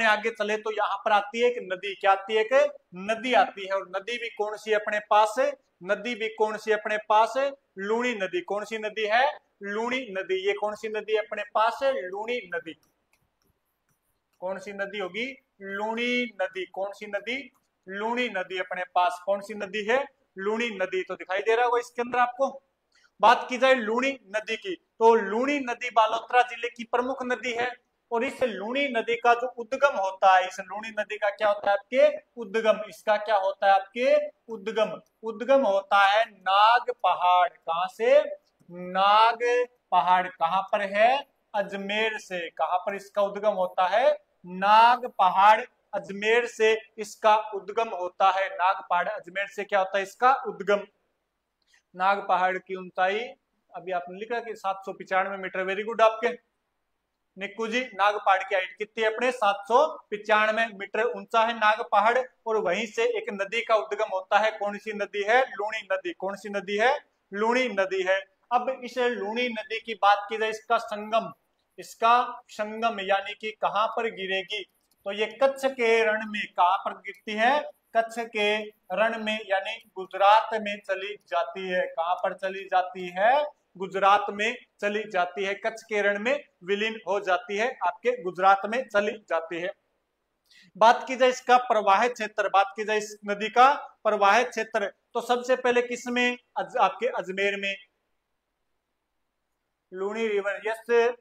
आगे चले, तो यहाँ पर आती है एक नदी। क्या आती है, एक नदी आती है। और नदी भी कौन सी अपने पास है, नदी भी कौन सी अपने पास है, लूनी नदी। कौन सी नदी है, लूनी नदी। ये कौन सी नदी अपने पास है, लूनी नदी। कौन सी नदी होगी, लूनी नदी। कौन सी नदी, लूनी नदी अपने पास। कौन सी नदी है, लूनी नदी। तो दिखाई दे रहा होगा इसके अंदर आपको। बात की जाए लूनी नदी की, तो लूनी नदी बालोतरा जिले की प्रमुख नदी है। और इस लूनी नदी का जो उद्गम होता है, इस लूनी नदी का क्या होता है आपके, उद्गम। इसका क्या होता है आपके, उद्गम। उद्गम होता है नाग पहाड़। कहां से, नाग पहाड़। कहां पर है, अजमेर से। कहां पर इसका उद्गम होता है, नाग पहाड़ अजमेर से इसका उद्गम होता है। नाग पहाड़ अजमेर से क्या होता है, इसका उद्गम। नाग पहाड़ की ऊंचाई अभी आपने लिखा कि 795 मीटर। वेरी गुड आपके निक्कू जी। नाग पहाड़ की हाइट कितनी है अपने, 795 मीटर ऊंचा है नाग पहाड़। और वहीं से एक नदी का उद्गम होता है। कौन सी नदी है, लूनी नदी। कौन सी नदी है, लूनी नदी है। अब इस लूनी नदी की बात की जाए, इसका संगम यानी कि कहां पर गिरेगी, तो ये कच्छ के रण में। कहां पर गिरती है, कच्छ के रण में, यानी गुजरात में चली जाती है। कहां पर चली जाती है, गुजरात में चली जाती है। कच्छ के रण में विलीन हो जाती है, आपके गुजरात में चली जाती है। बात की जाए इसका प्रवाह क्षेत्र, बात की जाए इस नदी का प्रवाह क्षेत्र, तो सबसे पहले किसमें, आपके अजमेर में। लूनी रिवर, यस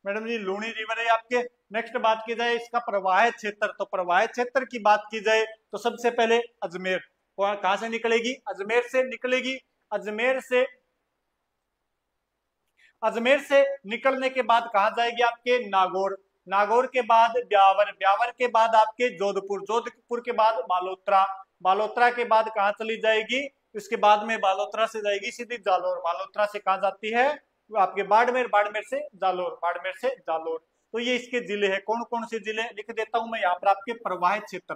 मैडम जी लूणी रिवर है आपके। नेक्स्ट बात की जाए इसका प्रवाह क्षेत्र, तो प्रवाह क्षेत्र की बात की जाए तो सबसे पहले अजमेर, कहां से निकलेगी, अजमेर से निकलेगी। अजमेर से निकलने के बाद कहा जाएगी आपके नागौर, नागौर के बाद ब्यावर, ब्यावर के बाद आपके जोधपुर, जोधपुर के बाद बालोतरा, बालोतरा के बाद कहाँ चली जाएगी, इसके बाद में बालोतरा से जाएगी सीधी जालोर, बालोतरा से कहाँ जाती है आपके बाड़मेर, बाड़मेर से जालोर, बाड़मेर से जालोर। तो ये इसके जिले हैं। कौन कौन से जिले लिख देता हूं मैं यहाँ पर आपके प्रवाह क्षेत्र,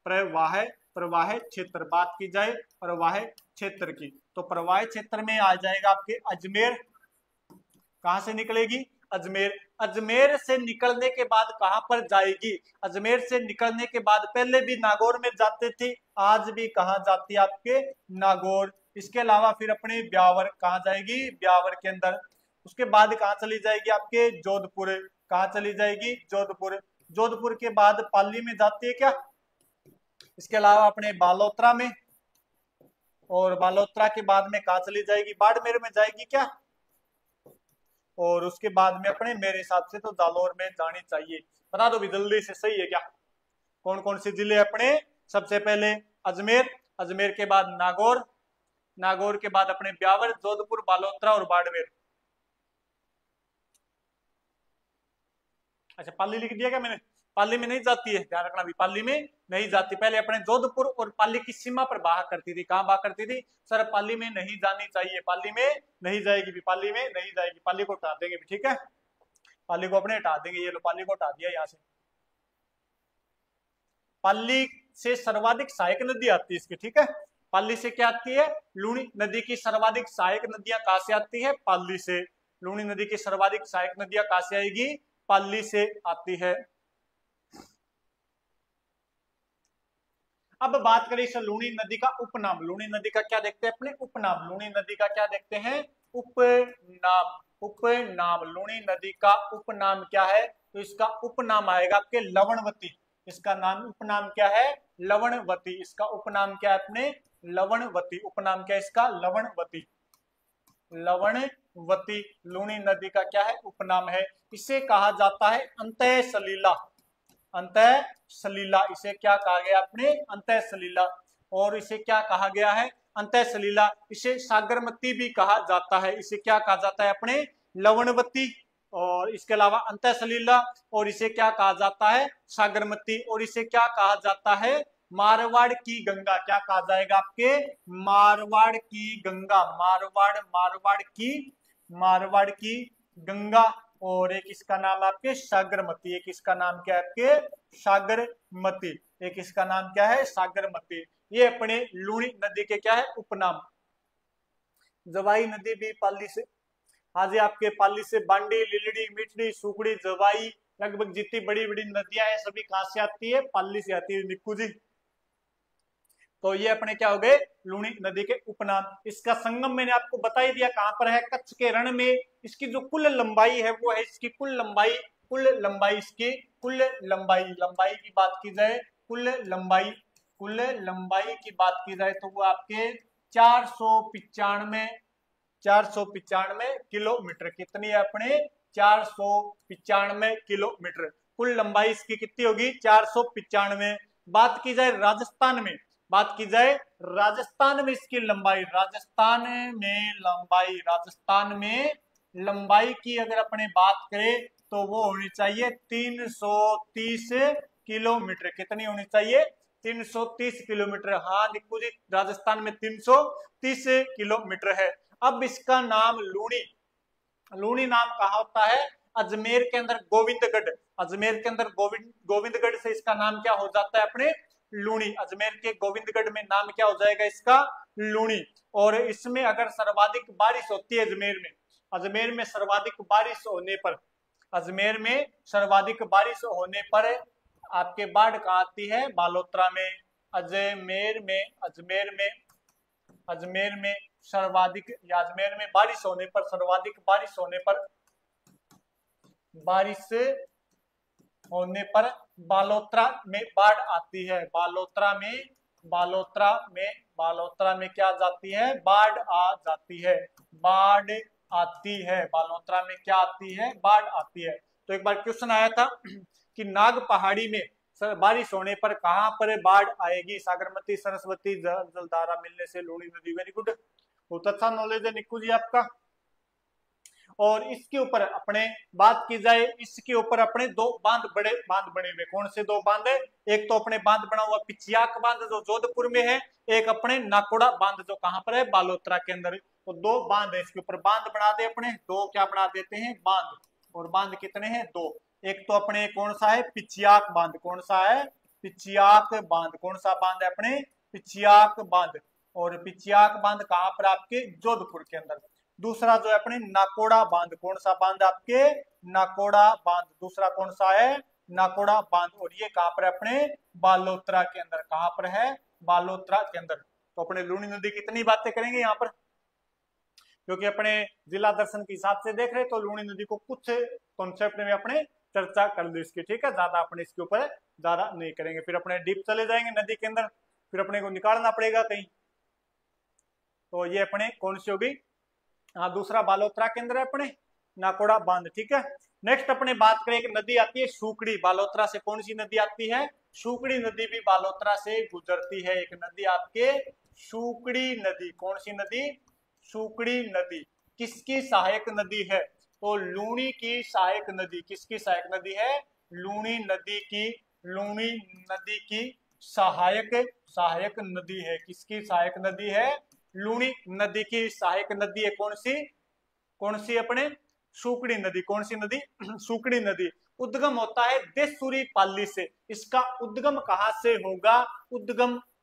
प्रवाह क्षेत्र बात की जाए प्रवाह क्षेत्र की, तो प्रवाह क्षेत्र में आ जाएगा आपके अजमेर, कहां से निकलेगी अजमेर, अजमेर से निकलने के बाद कहां पर जाएगी, अजमेर से निकलने के बाद पहले भी नागौर में जाते थे, आज भी कहां जाती है आपके नागौर। इसके अलावा फिर अपने ब्यावर कहां जाएगी, ब्यावर के अंदर। उसके बाद कहां चली जाएगी आपके जोधपुर, कहां चली जाएगी जोधपुर, जोधपुर के बाद पाली में जाती है क्या, इसके अलावा अपने बालोतरा में, और बालोतरा के बाद में कहां चली जाएगी बाड़मेर में जाएगी क्या, और उसके बाद में अपने मेरे हिसाब से तो जालोर में जानी चाहिए। बता दो भी जल्दी से, सही है क्या, कौन कौन से जिले अपने, सबसे पहले अजमेर, अजमेर के बाद नागौर, नागौर के बाद अपने ब्यावर, जोधपुर, बालोतरा और बाड़मेर। अच्छा पाली लिख दिया क्या मैंने, पाली में नहीं जाती है, ध्यान रखना भी पाली में नहीं जाती। पहले अपने जोधपुर और पाली की सीमा पर बहा करती थी, कहां बहा करती थी सर, पाली में नहीं जानी चाहिए, पाली में नहीं जाएगी भी, पाली में नहीं जाएगी, पाली को हटा देंगे भी, ठीक है, पाली को अपने हटा देंगे, ये लो पाली को हटा दिया यहाँ से। पाली से सर्वाधिक सहायक नदी आती है इसकी, ठीक है, पाली से क्या आती है, लूणी नदी की सर्वाधिक सहायक नदियां कहां से आती है, पाली से, लूणी नदी की सर्वाधिक सहायक नदियां कहां से आएगी, पाली से आती है। अब बात करें इस लूणी नदी का उपनाम, लूणी नदी का क्या देखते हैं अपने उपनाम, लूणी नदी का क्या देखते हैं उपनाम, उपनाम, लूणी नदी का उपनाम क्या है, तो इसका उपनाम आएगा आपके लवणवती, इसका नाम उपनाम क्या है लवणवती, इसका उपनाम क्या है अपने लवणवती, उपनाम क्या है इसका लवणवती, लवणवती लूणी नदी का क्या है उपनाम है। इसे कहा जाता है अंतः सलीला, अंतः सलीला, इसे क्या कहा गया आपने अंतः सलीला, और इसे क्या कहा गया है अंतः सलीला, इसे सागरमती भी कहा जाता है, इसे क्या कहा जाता है अपने लवणवती, और इसके अलावा अंतः सलीला, और इसे क्या कहा जाता है सागरमती, और इसे क्या कहा जाता है मारवाड़ की गंगा, क्या कहा जाएगा आपके मारवाड़ की गंगा, मारवाड़ की गंगा, और एक इसका नाम आपके सागरमती, एक इसका नाम क्या है आपके सागरमती, एक इसका नाम क्या है सागरमती। ये अपने लूणी नदी के क्या है उपनाम। जवाई नदी भी पाली से, आज आपके पाली से बांडी, लिलड़ी, मिठड़ी, सुखड़ी, जवाई, लगभग जितनी बड़ी बड़ी नदियां हैं सभी कहां से आती है पाली से आती है निक्कू जी। तो ये अपने क्या हो गए लूणी नदी के उपनाम। इसका संगम मैंने आपको बता ही दिया कहां पर है, कच्छ के रण में। इसकी जो कुल लंबाई है वो है इसकी कुल लंबाई इसकी कुल लंबाई की बात की जाए, कुल लंबाई की बात की जाए तो वो आपके 495 किलोमीटर, कितनी है अपने 495 किलोमीटर कुल लंबाई इसकी कितनी होगी 495। बात की जाए राजस्थान में, बात की जाए राजस्थान में इसकी लंबाई, राजस्थान में लंबाई की अगर अपने बात करें तो वो होनी चाहिए 330 किलोमीटर, कितनी होनी चाहिए 330 किलोमीटर। हाँ निक्कू जी राजस्थान में 330 किलोमीटर है। अब इसका नाम लूणी नाम कहाँ होता है अजमेर के अंदर गोविंदगढ़, अजमेर के अंदर गोविंदगढ़ से इसका नाम क्या हो जाता है अपने लूणी, अजमेर के गोविंदगढ़ में नाम क्या हो जाएगा इसका लूणी। और इसमें अगर सर्वाधिक बारिश होती है अजमेर में सर्वाधिक बारिश होने पर, अजमेर में सर्वाधिक बारिश होने पर आपके बाढ़ कहाँ आती है बालोतरा में। अजमेर में सर्वाधिक, या अजमेर में बारिश होने पर, सर्वाधिक बारिश होने पर बालोतरा में बाढ़ आती है, बालोतरा में क्या जाती है बाढ़ आ जाती है, बाढ़ आती है, बालोतरा में क्या आती है, बाढ़ आती है। तो एक बार क्वेश्चन आया था कि नाग पहाड़ी में बारिश होने पर कहां पर बाढ़ आएगी, साबरमती सरस्वती जलधारा मिलने से लूणी नदी। वेरी गुड, बहुत अच्छा नॉलेज है निक्कू जी आपका। और इसके ऊपर अपने बात की जाए, इसके ऊपर अपने दो बड़े बांध बने हुए। कौन से दो बांध है? एक तो अपने बांध बना हुआ पिचियाक बांध जो जोधपुर में है, एक अपने नाकोड़ा बांध जो कहां पर है, बालोतरा के अंदर। तो दो बांध है, इसके ऊपर बांध बना दे अपने, दो क्या बना देते हैं, बांध। और बांध कितने हैं? दो। एक तो अपने कौन सा है, पिचियाक बांध। कौन सा है? पिचियाक बांध। कौन सा बांध है? अपने पिचियाक बांध। और पिचियाक बांध कहां पर? आपके जोधपुर के अंदर। दूसरा जो है अपने नाकोड़ा बांध। कौन सा बांध? आपके नाकोड़ा बांध। दूसरा कौन सा है? नाकोड़ा बांध। और ये कहां पर? अपने बालोतरा के अंदर। कहां पर है? बालोतरा के अंदर। तो अपने लूणी नदी की कितनी बातें करेंगे यहाँ पर, क्योंकि अपने जिला दर्शन के हिसाब से देख रहे तो लूणी नदी को कुछ कॉन्सेप्ट में अपने चर्चा कर ली इसकी, ठीक है। ज्यादा अपने इसके ऊपर ज्यादा नहीं करेंगे, फिर अपने डीप चले जाएंगे नदी के अंदर, फिर अपने को निकालना पड़ेगा कहीं। तो ये अपने कौन सी होगी? हाँ, दूसरा बालोतरा के अंदर है अपने नाकोड़ा बांध, ठीक है। नेक्स्ट अपने बात करें, एक नदी आती है सुकड़ी। बालोतरा से कौन सी नदी आती है? सुकड़ी नदी भी बालोतरा से गुजरती है। एक नदी आपके सुकड़ी नदी। कौन सी नदी? सुकड़ी नदी। किसकी सहायक नदी है? तो लूणी की सहायक नदी। किसकी सहायक नदी है? लूणी नदी की। लूणी नदी की सहायक नदी है। किसकी सहायक नदी है? लूणी नदी की सहायक नदी है। कौन सी? कौन सी? अपने सुकड़ी नदी। कौन सी नदी? सुकड़ी नदी। उद्गम होता है देशुरी पाली से। इसका उद्गम कहां से होगा?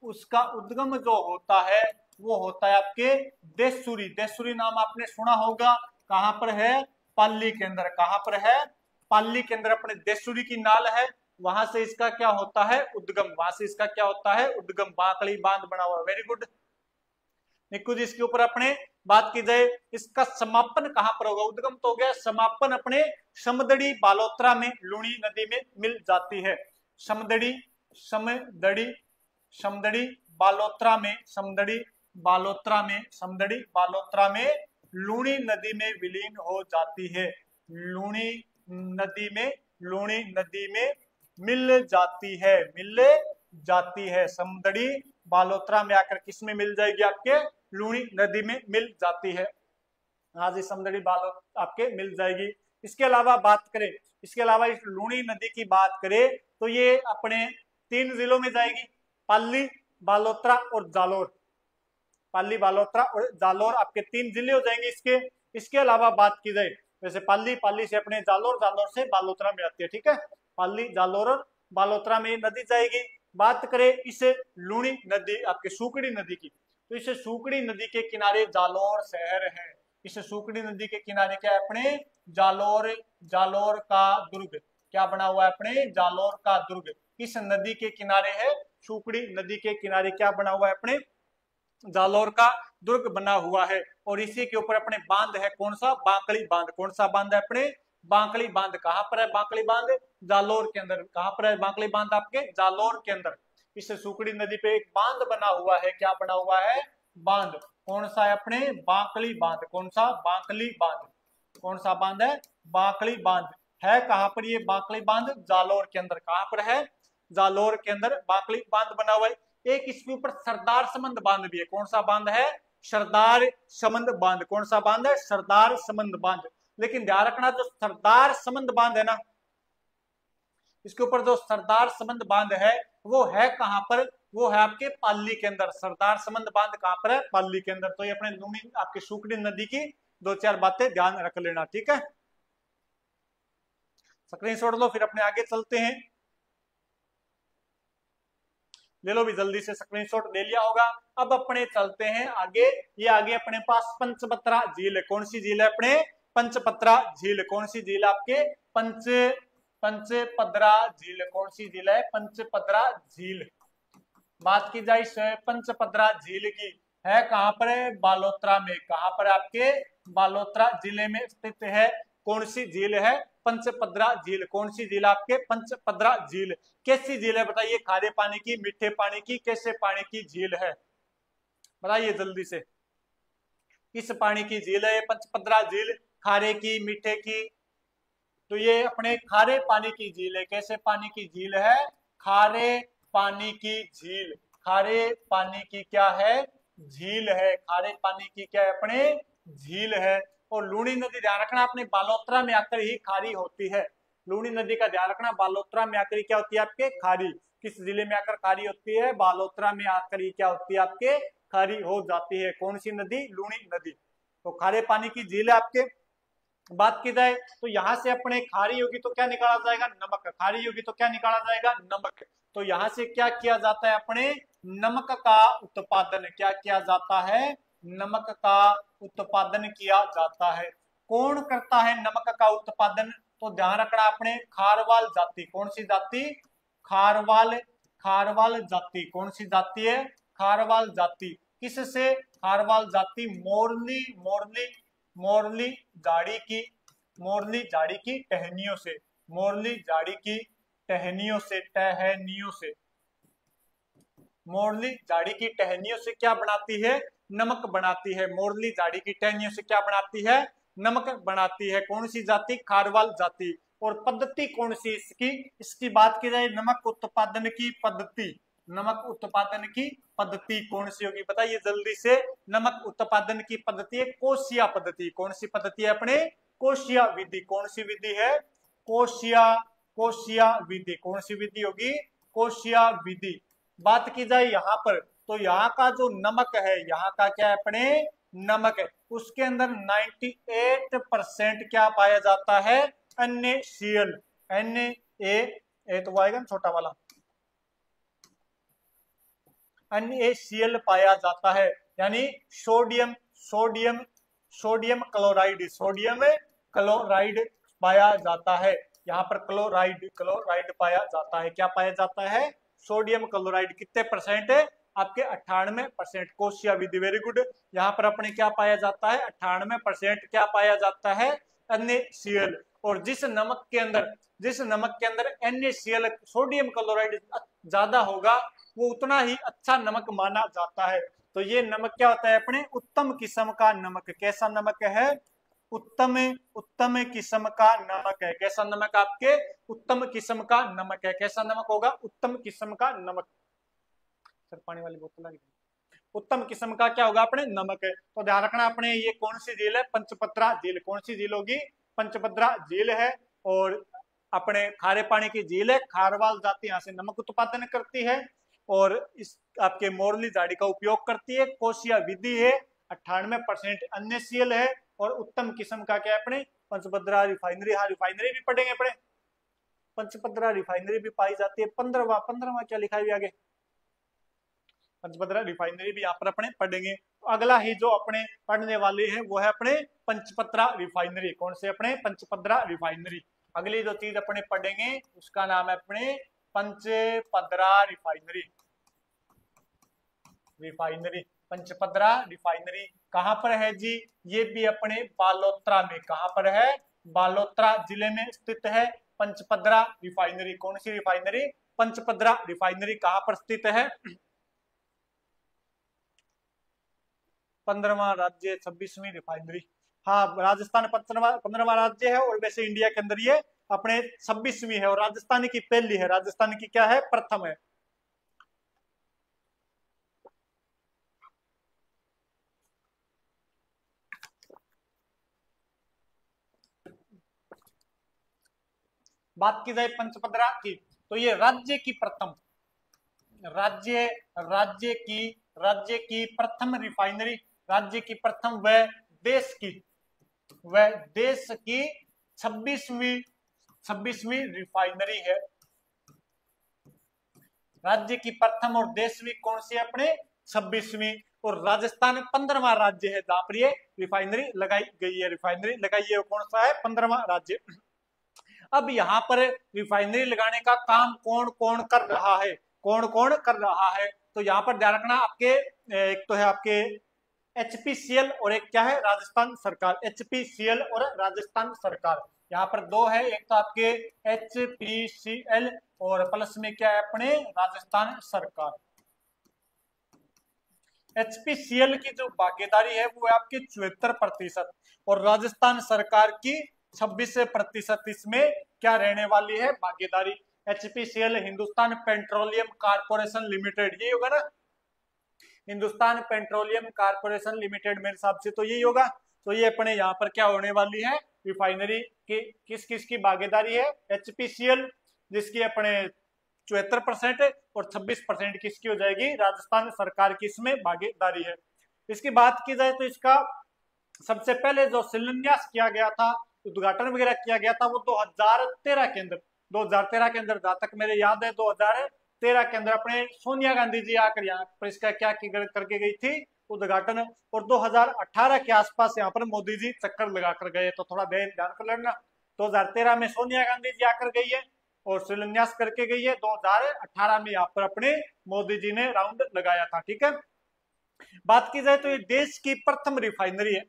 उसका उद्गम जो होता है वो होता है आपके देशुरी। देशुरी नाम आपने सुना होगा, कहां पर है? पाली के अंदर। कहां पर है? पाली के अंदर अपने देशुरी की नाल है, वहां से इसका क्या होता है? उद्गम। वहां से इसका क्या होता है? उद्गम। बाकड़ी बांध बना हुआ। वेरी गुड निक्कू जी। इसके ऊपर अपने बात की जाए, इसका समापन कहां पर होगा? उद्गम तो हो गया, समापन अपने समदड़ी बालोतरा में लूणी नदी में मिल जाती है। समदड़ी बालोतरा में, समदड़ी बालोतरा में लूणी नदी में विलीन हो जाती है। लूणी नदी में मिल जाती है। समदड़ी बालोतरा में आकर किसमें मिल जाएगी? आपके लूणी नदी में मिल जाती है। हाँ जी, समदड़ी बालोतरा आपके मिल जाएगी। इसके अलावा बात करें, इसके अलावा इस लूणी नदी की बात करें तो ये अपने 3 जिलों में जाएगी, पाली, बालोतरा और जालोर। पाली, बालोतरा और जालोर आपके 3 जिले हो जाएंगे इसके। इसके अलावा बात की जाए, जैसे पाली से अपने जालोर, जालोर से बालोतरा में आती है, ठीक है। पाली, जालोर और बालोतरा में नदी जाएगी। बात करें इस लूणी नदी आपके सुकड़ी नदी की, तो इस सुकड़ी नदी के किनारे जालोर शहर है। इस सुकड़ी नदी के किनारे क्या है? अपने जालोर का दुर्ग। क्या बना हुआ है? अपने जालोर का दुर्ग इस नदी के किनारे है। सुकड़ी नदी के किनारे क्या बना हुआ है? अपने जालोर का दुर्ग बना हुआ है। और इसी के ऊपर अपने बांध है, कौन सा? बांकड़ी बांध। कौन सा बांध है? अपने बांकड़ी बांध। कहां पर है बांकड़ी बांध? जालोर के अंदर। कहां पर है बांकड़ी बांध? आपके जालोर के अंदर। इस सुकड़ी नदी पे एक बांध बना हुआ है। क्या बना हुआ है? बांध। कौन सा है? अपने बांकड़ी बांध। कौन सा? बांकड़ी बांध। कौन सा बांध है? बांकड़ी बांध। है कहां पर ये बांकड़ी बांध? जालोर के अंदर। कहां पर है? जालोर के अंदर बांकड़ी बांध बना हुआ है। एक इसके ऊपर सरदार समंद बांध भी है। कौन सा बांध है? सरदार समंद बांध। कौन सा बांध है? सरदार समंद बांध। लेकिन ध्यान रखना, जो सरदार समंद बांध है ना, इसके ऊपर जो सरदार समंद बांध है वो है कहां पर? वो है आपके पाली के अंदर। सरदार समंद बांध कहां पर है? पाली के अंदर। तो ये अपने लूणी आपके सुकड़ी नदी की 2-4 बातें ध्यान रख लेना, ठीक है। स्क्रीनशॉट लो, फिर अपने आगे चलते हैं। ले लो भी जल्दी से, स्क्रीनशॉट ले लिया होगा। अब अपने चलते हैं आगे। ये आगे अपने पास पंचपत्रा झील है। कौन सी झील है? अपने पंचपत्रा झील। कौन सी झील? आपके पंचपद्रा झील। कौन सी झील है? पंचपद्रा झील। बात की जाए पंचपद्रा झील की, है कहां पर है? बालोतरा में। कहां पर? आपके बालोतरा जिले में स्थित है। कौन सी झील है? पंचपद्रा झील। कौन सी झील? आपके पंचपद्रा झील। कैसी झील है बताइए? खारे पानी की, मीठे पानी की, कैसे पानी की झील है? बताइए जल्दी से। किस पानी की झील है? पंचपद्रा झील, खारे की, मीठे की? तो ये अपने खारे पानी की झील है। कैसे पानी की झील है? खारे पानी की झील। खारे पानी की क्या है? झील है। खारे पानी की क्या है? अपने झील है। और लूणी नदी ध्यान रखना अपने बालोतरा में आकर ही खारी होती है। लूणी नदी का ध्यान रखना, बालोतरा में आकर ही क्या होती है आपके? खारी। किस जिले में आकर खारी होती है? बालोतरा में आकर ही क्या होती है आपके? खारी हो जाती है। कौन सी नदी? लूणी नदी। तो खारे पानी की झील है आपके। बात की जाए तो यहाँ से अपने खारी होगी तो क्या निकाला जाएगा? नमक। खारी होगी तो क्या निकाला जाएगा? नमक। तो यहाँ से क्या किया जाता है? अपने नमक का उत्पादन। क्या किया जाता है? नमक का उत्पादन किया जाता है। कौन करता है नमक का उत्पादन? तो ध्यान रखना अपने खारवाल जाति। कौन सी जाति? खारवाल। खारवाल जाति। कौन सी जाति है? खारवाल जाति। किससे? खारवाल जाति मोरली, मोरली, मोरली झाड़ी की, मोरली झाड़ी की टहनियों से। मोरली झाड़ी की टहनियों से, टहनियों से। मोरली झाड़ी की टहनियों से क्या बनाती है? नमक बनाती है। मोरली झाड़ी की टहनियों से क्या बनाती है? नमक बनाती है। कौन सी जाति? खारवाल जाति। और पद्धति कौन सी इसकी? इसकी बात की जाए नमक उत्पादन की पद्धति। नमक उत्पादन की पद्धति कौन सी होगी? बताइए जल्दी से। नमक उत्पादन की पद्धति है कोशिया पद्धति। कौन सी पद्धति है अपने? कोशिया विधि। कौन सी विधि है? कोशिया, कोशिया विधि। कौन सी विधि होगी? कोशिया विधि। बात की जाए यहाँ पर तो यहाँ का जो नमक है, यहाँ का क्या है अपने? नमक है। उसके अंदर 98% क्या पाया जाता है? NaCl। Na तो वो आएगा ना छोटा वाला, NaCl पाया जाता है। यानी sodium, sodium, sodium chloride, sodium chloride पाया जाता है। यहाँ पर क्लोराइड, क्लोराइड पाया जाता है। क्या पाया जाता है? Sodium chloride. कितने परसेंट है आपके? 98%। कोशिया विधि, वेरी गुड। यहाँ पर अपने क्या पाया जाता है? 98% क्या पाया जाता है? NaCl। और जिस नमक के अंदर, जिस नमक के अंदर NaCl, सोडियम क्लोराइड ज्यादा होगा, वो उतना ही अच्छा नमक माना जाता है। तो ये नमक क्या होता है अपने? उत्तम किस्म का नमक। कैसा नमक है? उत्तम, उत्तम किस्म का नमक है। कैसा नमक आपके? उत्तम किस्म का नमक है। कैसा नमक होगा? उत्तम किस्म का नमक। सर पानी वाली बोतल आ गई। उत्तम किस्म का क्या होगा अपने? नमक है। तो ध्यान रखना अपने ये कौन सी झील है? पंचपत्रा झील। कौन सी झील होगी? पंचपत्रा झील है। और अपने खारे पानी की झील है। खारवाल जाति यहाँ से नमक उत्पादन करती है और इस आपके मोरली झाड़ी का उपयोग करती है। कोशिया विधि है। 98% NaCl है। और उत्तम किस्म का क्या है अपने? पंचपद्रा रिफाइनरी। हाँ रिफाइनरी भी पढ़ेंगे अपने। पंचपद्रा रिफाइनरी भी पाई जाती है। 15वां, 15वां क्या लिखा है आगे? पंचपद्रा रिफाइनरी भी यहाँ पर अपने पढ़ेंगे। तो अगला ही जो अपने पढ़ने वाले हैं वो है अपने पंचपद्रा रिफाइनरी। कौन से? अपने पंचपद्रा रिफाइनरी। अगली जो चीज अपने पढ़ेंगे उसका नाम है अपने पंचपद्रा रिफाइनरी। रिफाइनरी, पंचपद्रा रिफाइनरी कहाँ पर है जी? ये भी अपने बालोतरा में। कहाँ पर है? बालोतरा जिले में स्थित है पंचपद्रा रिफाइनरी। कौन सी रिफाइनरी? पंचपद्रा रिफाइनरी। कहाँ पर स्थित है? 15वां राज्य, 26वीं रिफाइनरी। हाँ राजस्थान 15वां राज्य है और वैसे इंडिया के अंदर ये अपने 26वीं है। और राजस्थान की पहली है। राजस्थान की क्या है? प्रथम है। बात की जाए पंचपद्रा की तो ये राज्य की प्रथम, राज्य, राज्य की प्रथम रिफाइनरी, राज्य की प्रथम व देश की, वह देश की 26वीं रिफाइनरी है। राज्य की प्रथम और देशवी कौन सी अपने? 26वीं। और राजस्थान 15वां राज्य है जहां पर ये रिफाइनरी लगाई गई है। रिफाइनरी लगाई है कौन सा है? 15वां राज्य। अब यहाँ पर रिफाइनरी लगाने का काम कौन कौन कर रहा है? कौन कौन कर रहा है? तो यहाँ पर ध्यान रखना आपके एक तो है आपके HPCL और एक क्या है? राजस्थान सरकार। HPCL और राजस्थान सरकार। यहाँ पर दो है, एक तो आपके HPCL और प्लस में क्या है अपने? राजस्थान सरकार। एचपीसीएल की जो भागीदारी है वो है आपकी 74% और राजस्थान सरकार की 26% इसमें क्या रहने वाली है भागीदारी। HPCL Hindustan petroleum corporation limited, ये होगा ना, हिंदुस्तान पेट्रोलियम कॉर्पोरेशन लिमिटेड, मेरे हिसाब से तो यही होगा। तो ये अपने यहाँ पर क्या होने वाली है, रिफाइनरी की किस किस की भागीदारी है, एचपीसीएल जिसकी अपने 74% और 26% किसकी हो जाएगी, राजस्थान सरकार की इसमें भागीदारी है। इसकी बात की जाए तो इसका सबसे पहले जो शिलान्यास किया गया था, उद्घाटन वगैरह किया गया था, वो 2013 के अंदर, 2013 के अंदर, जहां तक मेरे याद है 2013 के अंदर अपने सोनिया गांधी जी आकर यहाँ पर इसका क्या करके गई थी, उद्घाटन। और 2018 के आसपास यहाँ पर मोदी जी चक्कर लगाकर गए, तो थोड़ा ध्यान कर लेना। 2013 में सोनिया गांधी जी आकर गई है और शिलान्यास करके गई है, 2018 में यहाँ पर अपने मोदी जी ने राउंड लगाया था, ठीक है। बात की जाए तो ये देश की प्रथम रिफाइनरी है,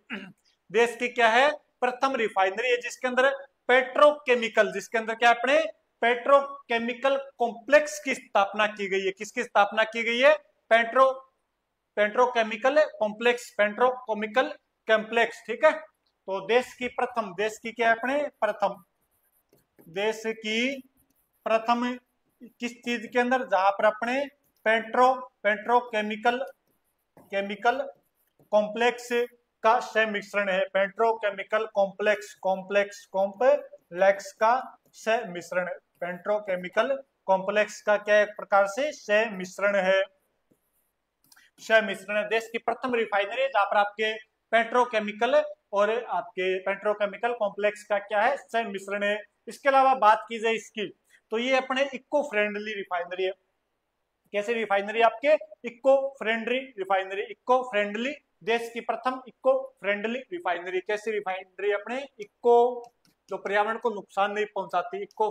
देश की क्या है, प्रथम रिफाइनरी है, जिसके अंदर पेट्रोकेमिकल, जिसके अंदर क्या अपने पेट्रोकेमिकल कॉम्प्लेक्स की स्थापना की गई है। किसकी स्थापना की गई है, पेट्रोकेमिकल कॉम्प्लेक्स, पेट्रोकेमिकल कॉम्प्लेक्स, ठीक है। तो देश की प्रथम, देश की क्या है अपने प्रथम, देश की प्रथम किस चीज के अंदर, जहां पर अपने पेट्रोकेमिकल कॉम्प्लेक्स का संमिश्रण है, पेट्रोकेमिकल कॉम्प्लेक्स का संमिश्रण, पेट्रोकेमिकल कॉम्प्लेक्स का क्या एक प्रकार से संमिश्रण है, देश की प्रथम रिफाइनरी है जहां पर आपके पेट्रोकेमिकल और आपके पेट्रोकेमिकल कॉम्प्लेक्स का क्या है, संमिश्रण है। इसके अलावा बात की जाए इसकी, तो ये अपने इको फ्रेंडली रिफाइनरी है। कैसे रिफाइनरी, आपके eco friendly refinery, eco friendly, देश की प्रथम इको फ्रेंडली रिफाइनरी। कैसी रिफाइनरी, अपने इको, जो पर्यावरण को नुकसान नहीं पहुंचाती, इको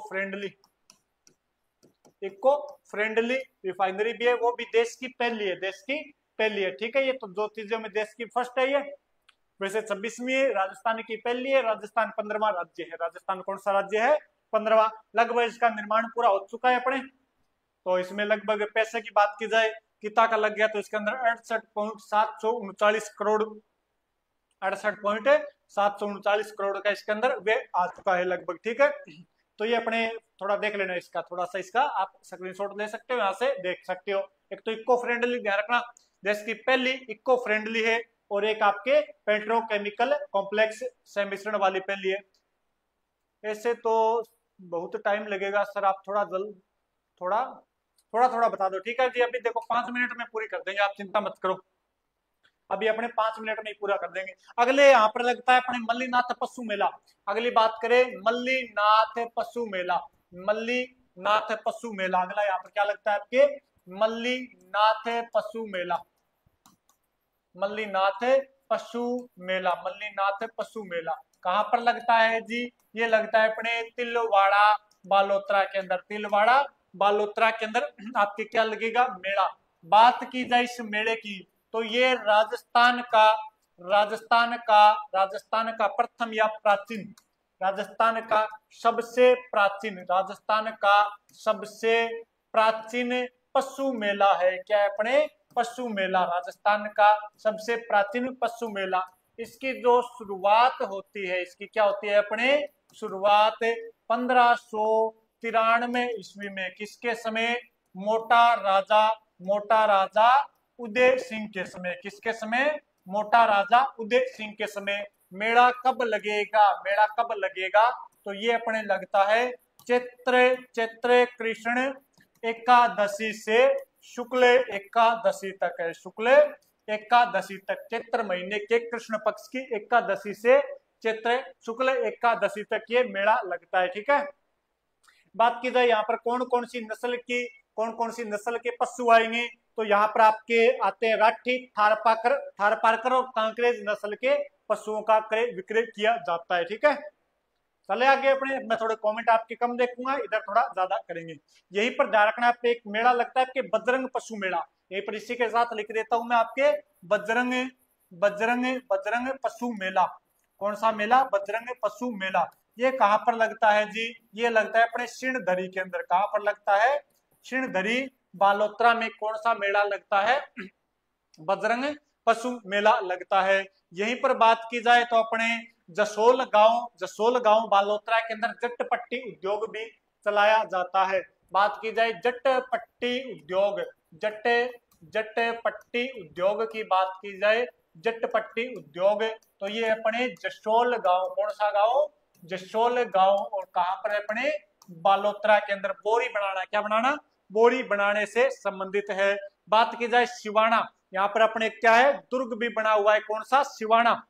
फ्रेंडली रिफाइनरी भी है, वो भी देश की पहली है, देश की पहली है, ठीक है। ये तो दो चीजों में देश की फर्स्ट है ये, वैसे 26वीं है, राजस्थान की पहली है, राजस्थान 15वां राज्य है। राजस्थान कौन सा राज्य है, 15वां। लगभग इसका निर्माण पूरा हो चुका है अपने, तो इसमें लगभग पैसे की बात की जाए कितना का लग गया, तो इसके अंदर 68.739 करोड़, 68.739 करोड़ का इसके अंदर वे आ चुका है लगभग, ठीक है। तो ये अपने थोड़ा देख लेना इसका, थोड़ा सा इसका आप स्क्रीनशॉट ले सकते हो, यहाँ से देख सकते हो। एक तो इको फ्रेंडली, ध्यान रखना, देश की पहली इको फ्रेंडली है, और एक आपके पेट्रोकेमिकल कॉम्प्लेक्स संमिश्रण वाली पहली है। ऐसे तो बहुत टाइम लगेगा सर, आप थोड़ा जल्द थोड़ा बता दो, ठीक है जी। अभी देखो 5 मिनट में पूरी कर देंगे, आप चिंता मत करो, अभी अपने 5 मिनट में ही पूरा कर देंगे। अगले यहाँ पर लगता है अपने मल्लीनाथ पशु मेला। अगली बात करें मल्लीनाथ पशु मेला, मल्लीनाथ पशु मेला, अगला यहाँ पर क्या लगता है आपके, मल्लीनाथ पशु मेला, मल्लीनाथ पशु मेला, मल्लीनाथ पशु मेला कहाँ पर लगता है जी, ये लगता है अपने तिलवाड़ा बालोतरा के अंदर, तिलवाड़ा बालोतरा के अंदर आपके क्या लगेगा, मेला। बात की जाए इस मेले की, तो ये राजस्थान का प्रथम या प्राचीन, राजस्थान का सबसे प्राचीन पशु मेला है। क्या है अपने, पशु मेला, राजस्थान का सबसे प्राचीन पशु मेला। इसकी जो शुरुआत होती है, इसकी क्या होती है अपने, शुरुआत 1593 ईस्वी में, किसके समय, मोटा राजा उदय सिंह के समय, किसके समय, मोटा राजा उदय सिंह के समय। मेला कब लगेगा, तो ये अपने लगता है चैत्र कृष्ण एकादशी से शुक्ल एकादशी तक है, शुक्ल एकादशी तक, चैत्र महीने के कृष्ण पक्ष की एकादशी से चैत्र शुक्ल एकादशी तक ये मेला लगता है, ठीक है। बात की जाए यहाँ पर कौन कौन सी नस्ल के पशु आएंगे, तो यहाँ पर आपके आते हैं राठी, थारपारकर और कांकरेज नस्ल के पशुओं का क्रय विक्रय किया जाता है, ठीक है। चले आगे अपने, मैं थोड़े कमेंट आपके कम देखूंगा, इधर थोड़ा ज्यादा करेंगे। यहीं पर ध्यान रखना, आपके एक मेला लगता है आपके बजरंग पशु मेला, यहीं पर इसी के साथ लिख देता हूं मैं आपके बजरंग पशु मेला। कौन सा मेला, बजरंग पशु मेला। ये कहां पर लगता है जी, ये लगता है अपने सिणधरी के अंदर। कहां पर लगता है, सिणधरी बालोतरा में कौन सा मेला लगता है, बजरंग पशु मेला लगता है। यहीं पर बात की जाए तो अपने जसोल गांव बालोतरा के अंदर जटपट्टी उद्योग भी चलाया जाता है। बात की जाए जटपट्टी उद्योग, जटपट्टी उद्योग की बात की जाए, जटपट्टी उद्योग, तो ये अपने जसोल गांव, कौन सा गांव, जसोल गांव, और कहां पर अपने बालोतरा के अंदर बोरी बनाना, क्या बनाना, बोरी बनाने से संबंधित है। बात की जाए सिवाना, यहाँ पर अपने क्या है, दुर्ग भी बना हुआ है, कौन सा, सिवाना,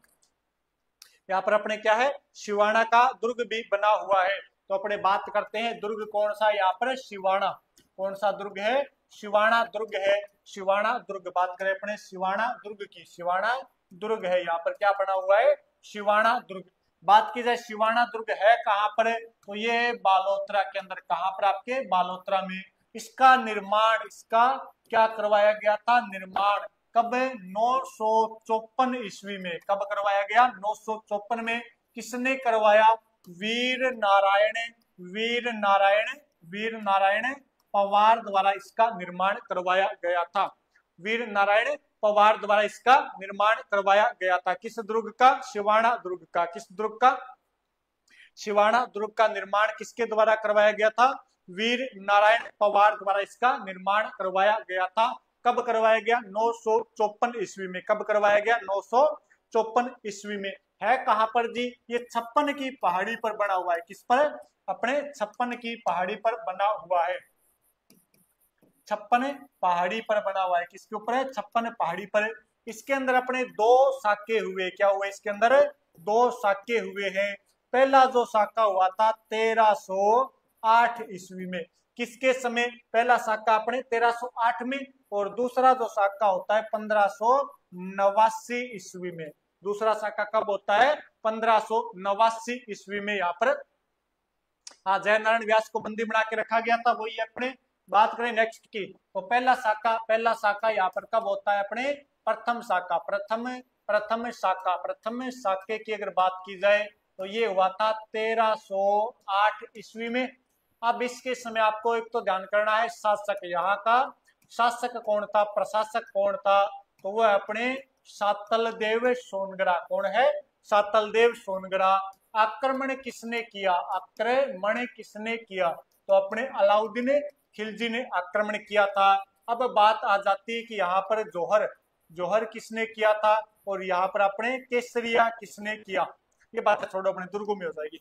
यहाँ पर अपने क्या है, सिवाना का दुर्ग भी बना हुआ है। तो अपने बात करते हैं दुर्ग कौन सा, यहाँ पर सिवाना, कौन सा दुर्ग है, सिवाना दुर्ग है, सिवाना दुर्ग। बात करें अपने सिवाना दुर्ग की, सिवाना दुर्ग है, यहाँ पर क्या बना हुआ है, सिवाना दुर्ग। बात की जाए सिवाना दुर्ग है कहाँ पर, तो ये बालोतरा के अंदर, कहाँ पर, आपके बालोतरा में। इसका निर्माण, इसका क्या करवाया गया था, निर्माण, कब, 954 ईस्वी में, कब करवाया गया, 954 में। किसने करवाया, वीर नारायण पवार द्वारा इसका निर्माण करवाया गया था, वीर नारायण पवार द्वारा इसका निर्माण करवाया गया था। किस दुर्ग का, सिवाना दुर्ग का, किस दुर्ग का, सिवाना दुर्ग का निर्माण किसके द्वारा करवाया गया था, वीर नारायण पवार द्वारा इसका निर्माण करवाया गया था। कब करवाया गया, 954 ईस्वी में, कब करवाया गया, 954 ईस्वी में। है कहां पर जी, ये 56 की पहाड़ी पर बना हुआ है, किस पर, अपने 56 की पहाड़ी पर बना हुआ है, 56 पहाड़ी पर बना हुआ है, किसके ऊपर है, 56 पहाड़ी पर। इसके अंदर अपने दो साके हुए, क्या हुए, इसके अंदर दो साके हुए हैं। पहला जो साका हुआ था 1308 ईस्वी में, किसके समय, पहला साका अपने 1308 में, और दूसरा जो साका होता है 1589 ईस्वी में, दूसरा साका कब होता है, 1589 ईस्वी में। यहाँ पर जय नारायण व्यास को बंदी बना के रखा गया था, वही अपने। बात करें नेक्स्ट की, तो पहला साका यहाँ पर कब होता है, अपने प्रथम साका, प्रथम साके की अगर बात की जाए तो ये हुआ था 1308 ईस्वी में। अब इसके समय आपको एक तो ध्यान करना है, शासक, यहाँ का शासक कौन था, प्रशासक कौन था, तो वह अपने सातलदेव सोनगरा, कौन है, सातलदेव सोनगरा। आक्रमण किसने किया, तो अपने अलाउद्दीन खिलजी ने आक्रमण किया था। अब बात आ जाती है कि यहाँ पर जौहर किसने किया था, और यहाँ पर अपने केसरिया किसने किया, ये बात छोड़ो, अपने दुर्गों में हो जाएगी।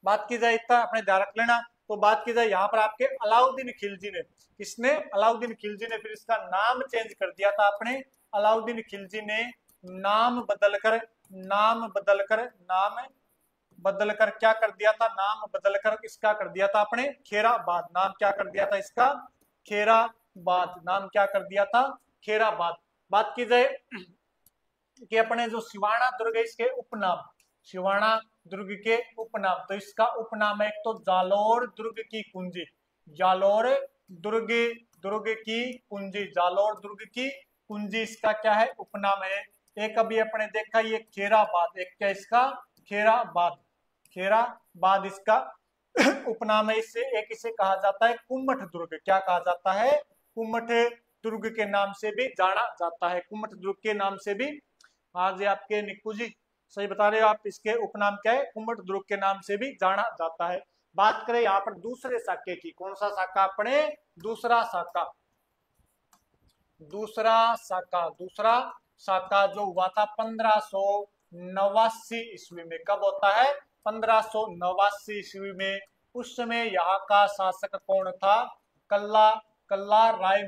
बात की जाए इतना अपने ध्यान रख लेना। तो बात की जाए यहाँ पर आपके अलाउद्दीन खिलजी ने, किसने, अलाउद्दीन खिलजी ने, फिर इसका नाम चेंज कर दिया था अपने, अलाउद्दीन खिलजी ने नाम बदलकर क्या कर दिया था, नाम बदलकर इसका कर दिया था अपने खेराबाद, नाम क्या कर दिया था इसका, खेराबाद, नाम क्या कर दिया था, खेराबाद। बात की जाए कि अपने जो सिवाना दुर्ग है, इसके उपनाम, सिवाना दुर्ग के उपनाम, तो इसका उपनाम है एक तो जालोर दुर्ग की कुंजी, जालोर दुर्ग की कुंजी, जालोर दुर्ग की कुंजी इसका क्या है, उपनाम है। एक अभी अपने देखा ये खेराबाद, एक क्या इसका, खेराबाद इसका उपनाम है। इससे एक इसे कहा जाता है कुम्मठ दुर्ग, क्या कहा जाता है, कुम्मठ दुर्ग के नाम से भी जाना जाता है, कुम्मठ दुर्ग के नाम से भी। आज आपके निक्कू जी सही बता रहे हो आप, इसके उपनाम क्या है, कुम्मठ दुर्ग के नाम से भी जाना जाता है। बात करें यहाँ पर दूसरे साके की, कौन सा साका, अपने दूसरा साका जो हुआ था 1589 ईस्वी में, कब होता है, 1589 ईस्वी में। उस समय यहाँ का शासक कौन था, कल्ला राय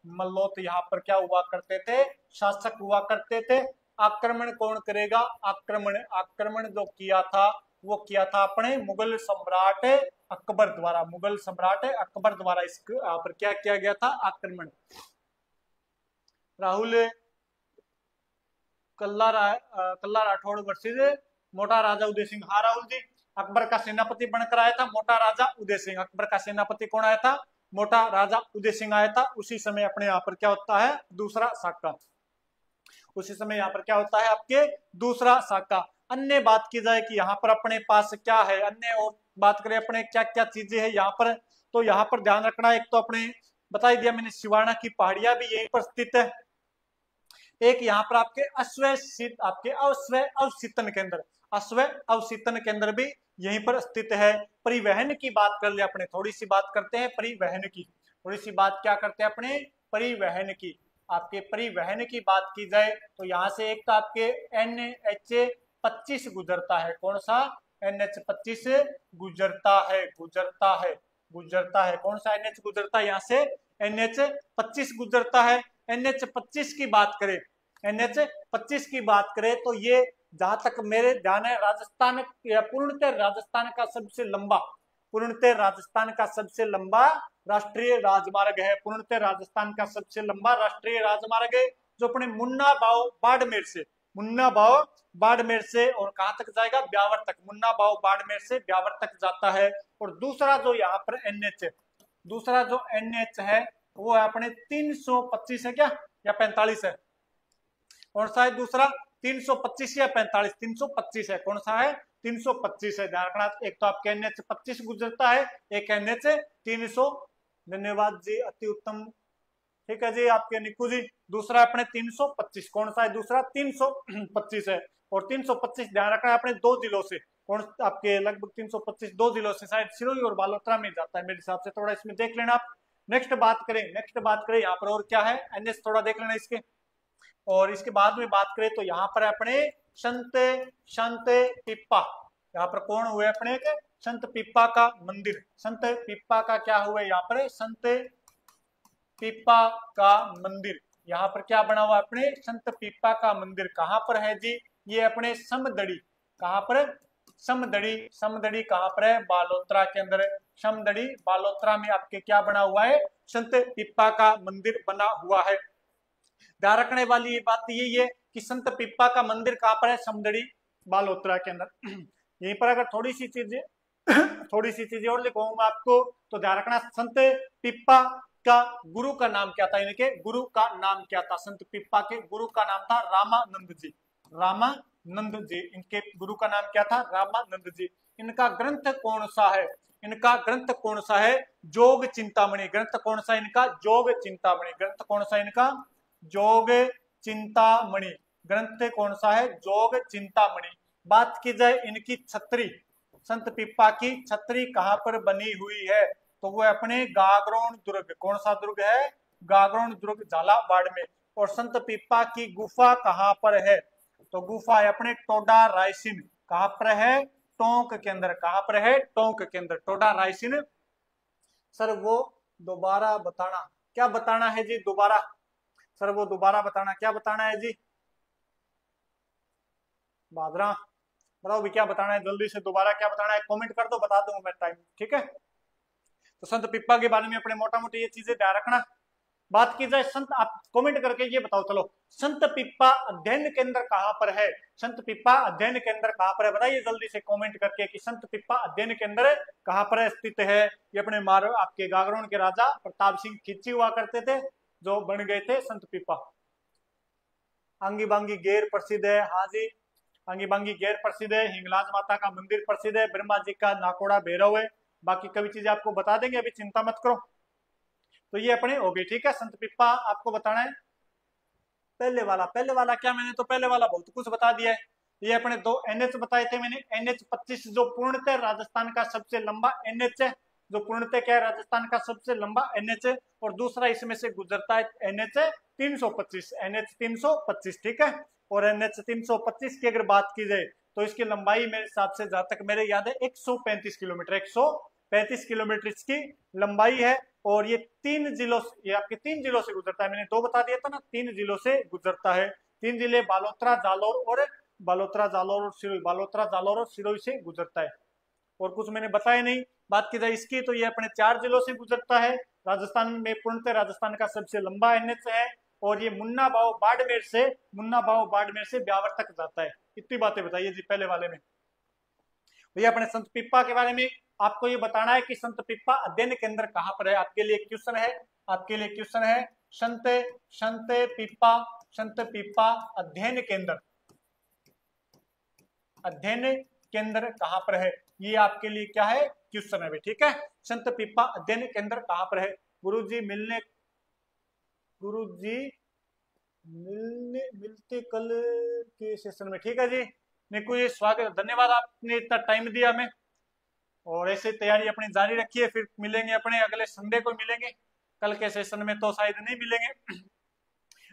मल्लोत यहाँ पर क्या हुआ करते थे, शासक हुआ करते थे। आक्रमण कौन करेगा, आक्रमण जो किया था वो किया था अपने मुगल सम्राट अकबर द्वारा, इसके यहाँ पर क्या किया गया था, आक्रमण। राहुल कल्ला राठौड़ वर्सेस मोटा राजा उदय सिंह। हाँ राहुल जी, अकबर का सेनापति बनकर आया था मोटा राजा उदय सिंह, अकबर का सेनापति कौन आया था, मोटा राजा उदय सिंह आया था। उसी समय अपने यहाँ पर क्या होता है, दूसरा साका, उसी समय यहाँ पर क्या होता है आपके दूसरा साका। अन्य बात की जाए कि यहाँ पर अपने पास क्या है, अन्य और बात करें अपने क्या क्या चीजें हैं यहाँ पर, तो यहाँ पर ध्यान रखना, एक तो अपने बता ही दिया मैंने, सिवाना की पहाड़ियां भी यहीं पर स्थित है। एक यहाँ पर आपके अश्वय अवसितन केंद्र, अश्वय अवसितन केंद्र भी यहीं पर स्थित है। परिवहन की बात कर ले अपने, थोड़ी सी बात करते हैं परिवहन की, थोड़ी सी बात क्या करते हैं अपने, परिवहन की। आपके परिवहन की बात की जाए तो यहाँ से एक तो आपके NH25 गुजरता है, कौन सा, NH25 गुजरता है, कौन सा NH गुजरता है यहाँ से, NH25 गुजरता है। NH25 की बात करें, NH25 की बात करें तो ये जहां तक मेरे ध्यान है राजस्थान या पूर्णतः राजस्थान का सबसे लंबा, पूर्णतः राजस्थान का सबसे लंबा राष्ट्रीय राजमार्ग है, पूर्णतः राजस्थान का सबसे लंबा राष्ट्रीय राजमार्ग है, जो अपने मुन्ना भाव बाड़मेर से और कहां तक जाएगा, ब्यावर तक, मुन्ना भाव बाड़मेर से ब्यावर तक जाता है। और दूसरा जो यहाँ पर NH है वो है अपने 325 है क्या, या 45 है, कौन सा है दूसरा, 325 या 45, 325 है, कौन सा है, 325 है, ध्यान रखना। एक तो आपके NH25 गुजरता है, एक NH300, धन्यवाद जी, अति उत्तम, ठीक है जी आपके निकू जी। दूसरा अपने 325, कौन सा है दूसरा, 325 है। और 325 ध्यान रखना है अपने दो जिलों से, कौन आपके लगभग 325 दो जिलों से, शायद सिरोही और बालोतरा में जाता है मेरे हिसाब से, थोड़ा इसमें देख लेना आप। नेक्स्ट बात करें यहाँ पर और क्या है, NH थोड़ा देख लेना इसके। और इसके बाद में बात करें तो यहाँ पर अपने संत पिप्पा, यहाँ पर कौन हुए अपने के, संत पिप्पा का मंदिर, संत पिप्पा का क्या हुआ यहाँ पर, संत पिप्पा का मंदिर, यहाँ पर क्या बना हुआ अपने, संत पिप्पा का मंदिर कहाँ पर है जी, ये अपने समदड़ी, कहाँ पर, समदड़ी कहाँ पर है, बालोतरा के अंदर, समदड़ी बालोतरा में आपके क्या बना हुआ है, संत पिप्पा का मंदिर बना हुआ है। ध्यान रखने वाली ये बात यही है कि संत पिप्पा का मंदिर कहाँ पर है, समदड़ी बालोतरा के अंदर। यहीं पर अगर थोड़ी सी चीजें और लिखूंगा आपको तो ध्यान रखना, संत पिप्पा का गुरु का नाम क्या था, इनके गुरु का नाम क्या था, संत पिप्पा के गुरु का नाम था रामानंद जी, इनके गुरु का नाम क्या था, रामानंद जी। इनका ग्रंथ कौन सा है, जोग चिंतामणि, ग्रंथ कौन सा इनका, जोग चिंतामणि, ग्रंथ कौन सा इनका, जोग चिंतामणि, ग्रंथ कौन सा है, जोग चिंतामणि। बात की जाए इनकी छतरी, संत पिप्पा की छतरी कहां पर बनी हुई है, तो वो अपने गागरोन दुर्ग, कौन सा दुर्ग है, गागरोन दुर्ग झालावाड़ में। और संत पिप्पा की गुफा कहां पर है, तो गुफा है अपने टोडा रायसिन, कहां पर है, टोंक के अंदर, कहां पर है, टोंक के अंदर, टोडा रायसिन। सर वो दोबारा बताना, क्या बताना है जी दोबारा, सर वो दोबारा बताना, क्या बताना है जी, बादरा बताओ भी क्या बताना है, जल्दी से दोबारा क्या बताना है, कमेंट कर दो, बता दूंगा मैं टाइम, ठीक है। तो संत पिप्पा के बारे में अपने मोटा मोटी ये चीजें ध्यान रखना। बात की जाए संत, आप कमेंट करके ये बताओ, चलो संत पिप्पा अध्ययन केंद्र कहां पर है, संत पिप्पा अध्ययन केंद्र कहां पर है, बताइए जल्दी से कमेंट करके कि संत पिप्पा अध्ययन केंद्र कहां पर स्थित है। ये अपने आपके गागरोन के राजा प्रताप सिंह खिच्ची हुआ करते थे, जो बन गए थे संत पिप्पा। आंगी बांगी गेर प्रसिद्ध है, हाँ जी आंगी बांगी गेर प्रसिद्ध है, हिंगलाज माता का मंदिर प्रसिद्ध है, ब्रह्मा जी का नाकोड़ा भैरव है, बाकी कभी चीजें आपको बता देंगे, अभी चिंता मत करो। तो ये अपने हो गई, ठीक है। संत पिप्पा आपको बताना है, पहले वाला क्या, मैंने तो पहले वाला बहुत कुछ बता दिया है। ये अपने दो NH बताए थे मैंने, NH25 जो पूर्णतः राजस्थान का सबसे लंबा NH है, जो पूर्णतः क्या है, राजस्थान का सबसे लंबा NH है। और दूसरा इसमें से गुजरता है NH325, ठीक है। और NH325 की अगर बात की जाए तो इसकी लंबाई मेरे हिसाब से जहां तक मेरे याद है 135 किलोमीटर, 135 किलोमीटर इसकी लंबाई है। और ये ये आपके 3 जिलों से गुजरता है, मैंने 2 बता दिया था ना, 3 जिलों से गुजरता है। 3 जिले बालोतरा, जालौर और सिरोही से गुजरता है। और कुछ मैंने बताया नहीं। बात की जाए इसकी तो ये अपने 4 जिलों से गुजरता है। राजस्थान में पूर्णतः राजस्थान का सबसे लंबा NH है। और ये मुन्ना भाव बाड़मेर से ब्यावर तक जाता है। इतनी बातें बताइए जी पहले वाले में। भैया अपने संत पिप्पा के बारे में आपको ये बताना है कि संत पिप्पा अध्ययन केंद्र कहां पर है। आपके लिए क्वेश्चन है, संत पिप्पा अध्ययन केंद्र कहां पर है, ये आपके लिए क्या है, क्वेश्चन है, ठीक है। संत पिप्पा अध्ययन केंद्र कहां पर है, गुरुजी मिलते कल के सेशन में। ठीक है जी निकू जी, स्वागत, धन्यवाद, आपने इतना टाइम दिया हमें, और ऐसे तैयारी अपनी जारी रखिए। फिर मिलेंगे अपने अगले संडे को मिलेंगे, कल के सेशन में तो शायद नहीं मिलेंगे।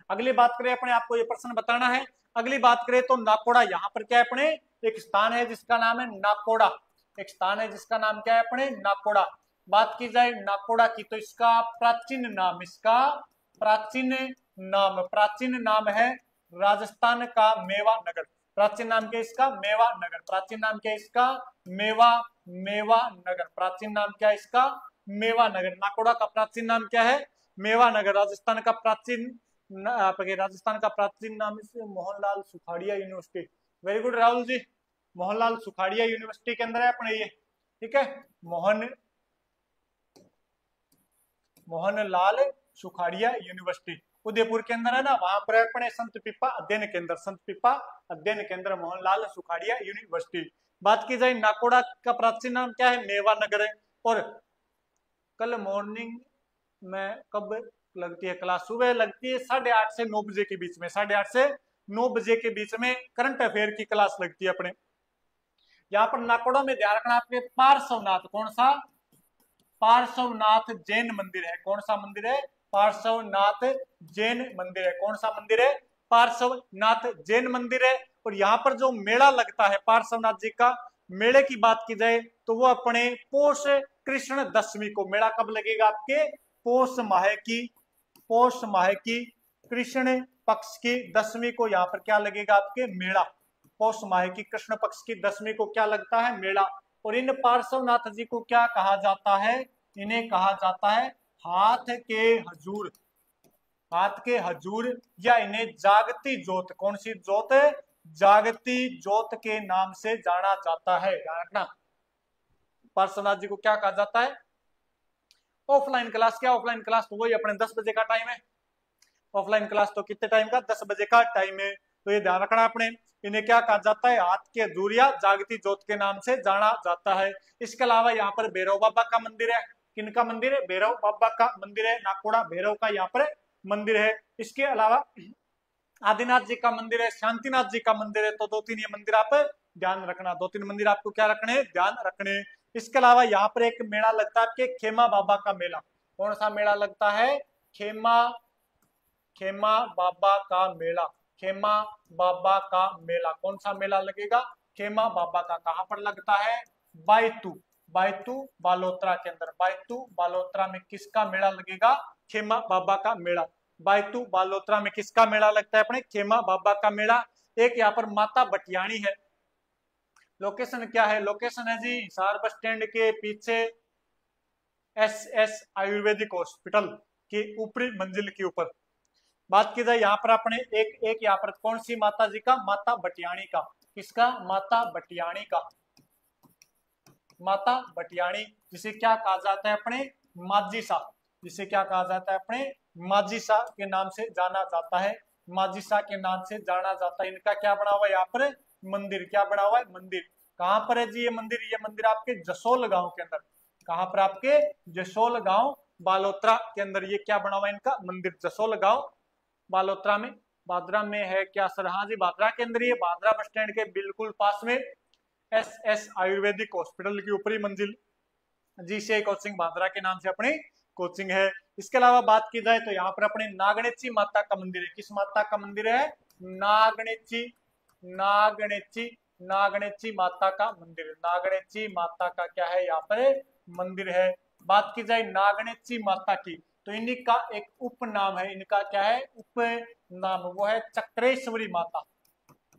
अगली बात करें अपने, आपको ये प्रश्न बताना है। अगली बात करें तो नाकोड़ा, यहाँ पर क्या है अपने, एक स्थान है जिसका नाम है नाकोड़ा, एक स्थान है जिसका नाम क्या है अपने, नाकोड़ा। बात की जाए नाकोड़ा की तो इसका प्राचीन नाम है राजस्थान का मेवा नगर। प्राचीन नाम क्या है इसका, मेवा नगर। प्राचीन नाम क्या है इसका, मेवा नगर। प्राचीन नाम क्या है इसका, मेवा नगर। नाकोड़ा का प्राचीन नाम क्या है, मेवा नगर। राजस्थान का प्राचीन नाम है Mohanlal Sukhadia university. Very good Rahul ji, Mohanlal Sukhadia university के अंदर है अपने ये। ठीक है, मोहनलाल सुखाड़िया यूनिवर्सिटी उदयपुर के अंदर है ना, वहां पर अपने संत पिपा अध्ययन केंद्र मोहनलाल सुखाड़िया यूनिवर्सिटी। बात की जाए नाकोड़ा का प्राचीन नाम क्या है, मेवा नगर है। और कल मॉर्निंग में कब लगती है क्लास, सुबह लगती है 8:30 से 9 बजे के बीच में, 8:30 से 9 बजे के बीच में करंट अफेयर की क्लास लगती है अपने। यहाँ पर नाकोड़ा में ध्यान रखना आपके पार्श्वनाथ, कौन सा, पार्श्वनाथ जैन मंदिर है। कौन सा मंदिर है, पार्श्वनाथ जैन मंदिर है। कौन सा मंदिर है, पार्श्वनाथ जैन मंदिर है। और यहाँ पर जो मेला लगता है पार्श्वनाथ जी का, मेले की बात की जाए तो वो अपने पौष कृष्ण दशमी को, मेला कब लगेगा आपके, पौष माह की कृष्ण पक्ष की दशमी को यहाँ पर क्या लगेगा आपके, मेला। पौष माह की कृष्ण पक्ष की दशमी को क्या लगता है, मेला। और इन पार्श्वनाथ जी को क्या कहा जाता है, इन्हें कहा जाता है हाथ के हजूर, या इन्हें जागती ज्योत, कौन सी ज्योत है, जागती ज्योत के नाम से जाना जाता है। ध्यान रखना, पार्श्वनाथ जी को क्या कहा जाता है। ऑफलाइन क्लास, क्या ऑफलाइन क्लास, तो वही अपने 10 बजे का टाइम है। ऑफलाइन क्लास तो कितने टाइम का, 10 बजे का टाइम है। तो ये ध्यान रखना अपने, इन्हें क्या कहा जाता है, हाथ के हजूरिया जागती ज्योत के नाम से जाना जाता है। इसके अलावा यहाँ पर भैरव बाबा का मंदिर है। किनका मंदिर है, भैरव बाबा का मंदिर है। नाकोड़ा भैरव का यहाँ पर मंदिर है। इसके अलावा आदिनाथ जी का मंदिर है, शांतिनाथ जी का मंदिर है। तो 2-3 ये मंदिर आप ध्यान रखना, 2-3 मंदिर आपको क्या रखने, ध्यान रखने। इसके अलावा यहाँ पर एक मेला लगता है आपके खेमा बाबा का मेला। कौन सा मेला लगता है, खेमा बाबा का मेला। खेमा बाबा का मेला, कौन सा मेला लगेगा, खेमा बाबा का। कहां पर लगता है, बायतू बालोतरा के अंदर। बायतू बालोतरा में किसका मेला लगेगा, खेमा बाबा का मेला। बायतू बालोतरा में किसका मेला लगता है अपने, खेमा बाबा का मेला। एक यहाँ पर माता बटियाणी है। लोकेशन क्या है, लोकेशन है जी हिसार बस स्टैंड के पीछे SS आयुर्वेदिक हॉस्पिटल की ऊपरी मंजिल के ऊपर। बात की जाए यहाँ पर अपने एक यहाँ पर कौन सी माता जी का, माता बटियाणी का। किसका, माता बटियाणी का। माता बटियाणी जिसे क्या कहा जाता है अपने, माजीसा, जिसे क्या कहा जाता है अपने, माजीसा के नाम से जाना जाता है। माजीसा के नाम से जाना जाता है। इनका क्या बना हुआ है यहाँ पर, मंदिर। क्या बना हुआ है, मंदिर। कहाँ पर है जी ये मंदिर, ये मंदिर आपके जसोल गांव के अंदर। कहाँ पर, आपके जसोल गांव बालोतरा के अंदर ये क्या बना हुआ है इनका मंदिर, जसोल गांव बालोतरा में। बादरा में है क्या सर, हाँ जी बादरा के अंदर, ये बादरा बस स्टैंड के बिल्कुल पास में SS आयुर्वेदिक हॉस्पिटल की ऊपरी मंजिल GCI कोचिंग बादरा के नाम से अपनी कोचिंग है। इसके अलावा बात की जाए तो यहाँ पर अपने नागणेची माता का मंदिर है। किस माता का मंदिर है, नागणेची माता का मंदिर। नागणेची माता का क्या है यहाँ पर मंदिर है। बात की जाए नागणेची माता की तो इनका एक उपनाम है। इनका क्या है, उपनाम, वो है चक्रेश्वरी माता।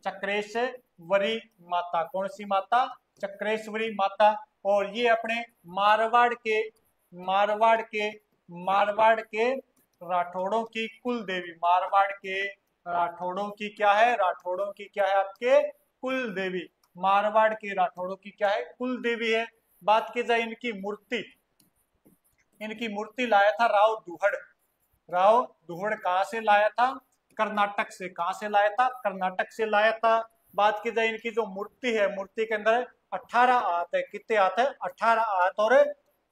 चक्रेश्वरी माता, कौन सी माता, चक्रेश्वरी माता। और ये अपने मारवाड़ के राठौड़ों की कुल देवी। मारवाड़ के राठौड़ों की क्या है, राठौड़ों की क्या है आपके कुल देवी। मारवाड़ के राठौड़ों की क्या है, कुल देवी है। बात की जाए इनकी मूर्ति लाया था राव दुहड़। कहां से लाया था, कर्नाटक से। कहां से लाया था, कर्नाटक से लाया था। बात की जाए इनकी जो मूर्ति है, मूर्ति के अंदर 18 हाथ है। कितने हाथ है, 18 हाथ। और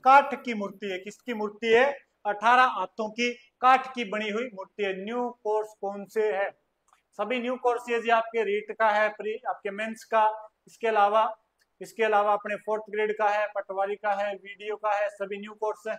काठ की मूर्ति है। किसकी मूर्ति है, 18 हाथों की काठ की बनी हुई मूर्ति है। न्यू कोर्स कौन से है? सभी न्यू कोर्स ये जी आपके रीट का है, प्री आपके मेंस का, इसके अलावा अपने 4th ग्रेड का है, पटवारी का है, वीडियो का है, सभी न्यू कोर्स है।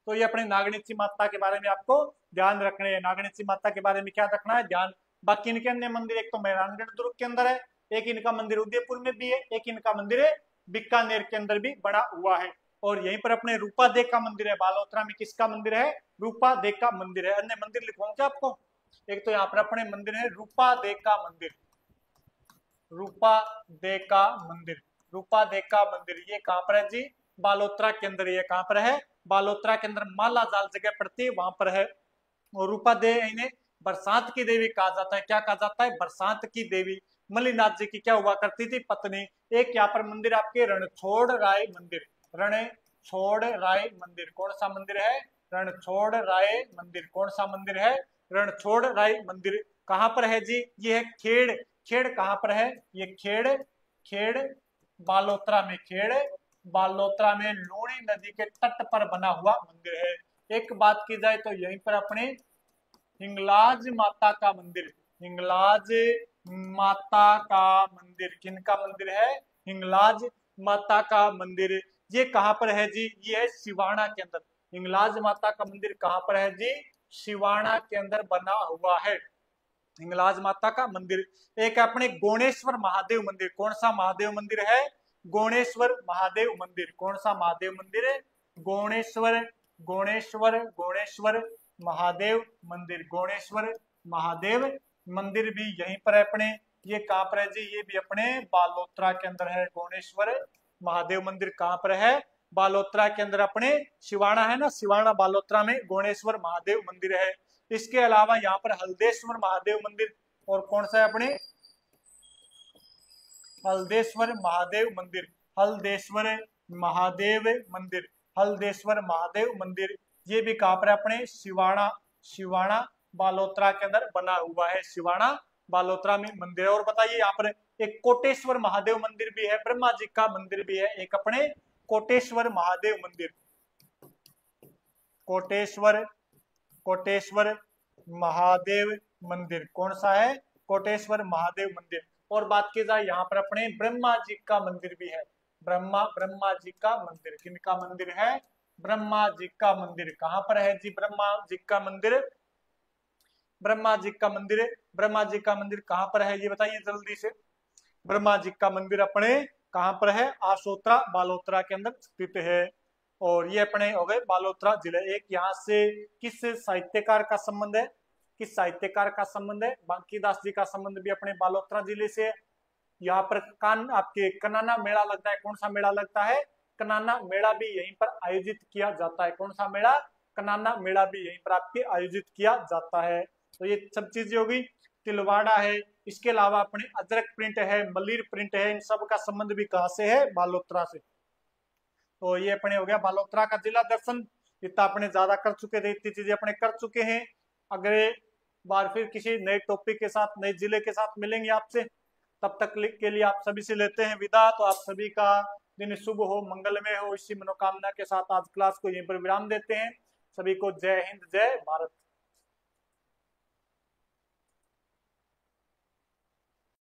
तो ये अपने नागणिची माता के बारे में आपको ध्यान रखने हैं। नागणिची माता के बारे में क्या रखना है ध्यान। बाकी इनके अन्य मंदिर एक तो मेहरानगढ़ दुर्ग के अंदर है, एक इनका मंदिर उदयपुर में भी है, एक इनका मंदिर है बीकानेर के अंदर भी बना हुआ है। और यहीं पर अपने रूपा देव का मंदिर है। बालोतरा में किसका मंदिर है? रूपा देव का मंदिर है। अन्य मंदिर लिखवाऊंगा आपको। एक तो यहाँ पर अपने मंदिर है रूपा देव का मंदिर, रूपा देव का मंदिर, रूपा देव का मंदिर। ये कहाँ पर है जी? बालोतरा के अंदर। ये कहाँ पर है? बालोतरा के अंदर माला जाल जगह पड़ती है वहां पर है। और रूपा देव इन्हें बरसात की देवी कहा जाता है। क्या कहा जाता है? बरसात की देवी। मल्लीनाथ जी की क्या हुआ करती थी? पत्नी। एक यहाँ पर मंदिर आपके रणछोड़ राय मंदिर, रणछोड़ राय मंदिर। कौन सा मंदिर है? रणछोड़ राय मंदिर। कौन सा मंदिर है? रणछोड़ राय मंदिर। कहाँ पर है जी? ये है खेड़। खेड़ कहाँ पर है? ये खेड़, खेड़ बालोतरा में, खेड़ बालोतरा में लूणी नदी के तट पर बना हुआ मंदिर है। एक बात की जाए तो यहीं पर अपने हिंगलाज माता का मंदिर, हिंगलाज माता का मंदिर। किनका मंदिर है? हिंगलाज माता का मंदिर। ये कहाँ पर है जी? ये है सिवाना के अंदर। हिंगलाज माता का मंदिर कहाँ पर है जी? सिवाना के अंदर बना हुआ है हिंगलाज माता का मंदिर। एक अपने गोणेश्वर महादेव मंदिर। कौन सा महादेव मंदिर है? गोणेश्वर महादेव मंदिर। कौन सा महादेव मंदिर है? गोणेश्वर, गोणेश्वर, गोणेश्वर महादेव मंदिर। गोणेश्वर महादेव मंदिर भी यहीं पर है अपने। ये कहाँ पर है जी? ये भी अपने बालोतरा के अंदर है। गोणेश्वर महादेव मंदिर कहाँ पर है? बालोतरा के अंदर। अपने सिवाना है ना, सिवाना बालोतरा में गोणेश्वर महादेव मंदिर है। इसके अलावा यहाँ पर हल्देश्वर महादेव मंदिर। और कौन सा है अपने? हल्देश्वर महादेव मंदिर, हल्देश्वर महादेव मंदिर, हल्देश्वर महादेव मंदिर। ये भी कहाँ पर है? अपने सिवाना, सिवाना बालोतरा के अंदर बना हुआ है। सिवाना बालोतरा में मंदिर है। और बताइए यहाँ पर एक कोटेश्वर महादेव मंदिर भी है, ब्रह्मा जी का मंदिर भी है। एक अपने कोटेश्वर महादेव मंदिर, कोटेश्वर, कोटेश्वर महादेव मंदिर। कौन सा है? कोटेश्वर महादेव मंदिर। और बात की जाए यहाँ पर अपने ब्रह्मा जी का मंदिर भी है। ब्रह्मा जी का मंदिर। किनका मंदिर है? ब्रह्मा जी का मंदिर। कहाँ पर है जी ब्रह्मा जी का मंदिर? ब्रह्मा जी का मंदिर। ब्रह्मा जी का मंदिर कहाँ पर है ये बताइए जल्दी से। ब्रह्मा जी का मंदिर अपने कहाँ पर है? आसोत्रा बालोतरा के अंदर स्थित है। और ये अपने हो गए बालोतरा जिले। एक यहाँ से किस साहित्यकार का संबंध है? किस साहित्यकार का संबंध है? बांकीदास जी का संबंध भी अपने बालोतरा जिले से है। यहाँ पर आपके कनाना मेला लगता है। कौन सा मेला लगता है? कनाना मेला भी यहीं पर आयोजित किया जाता है। कौन सा मेला? कनाना मेला भी यहीं पर आपके आयोजित किया जाता है। तो ये सब चीजें होगी। तिलवाड़ा है, इसके अलावा अपने अजरक प्रिंट है, मलिर प्रिंट है, इन सब का संबंध भी कहाँ से है? बालोतरा से। तो ये अपने हो गया बालोतरा का जिला दर्शन। इतना अपने ज्यादा कर चुके थे, इतनी चीजें अपने कर चुके हैं। अगले बार फिर किसी नए टॉपिक के साथ, नए जिले के साथ मिलेंगे आपसे। तब तक के लिए आप सभी से लेते हैं विदा। तो आप सभी का दिन शुभ हो, मंगलमय हो, इसी मनोकामना के साथ आज क्लास को यहीं पर विराम देते हैं। सभी को जय हिंद, जय भारत।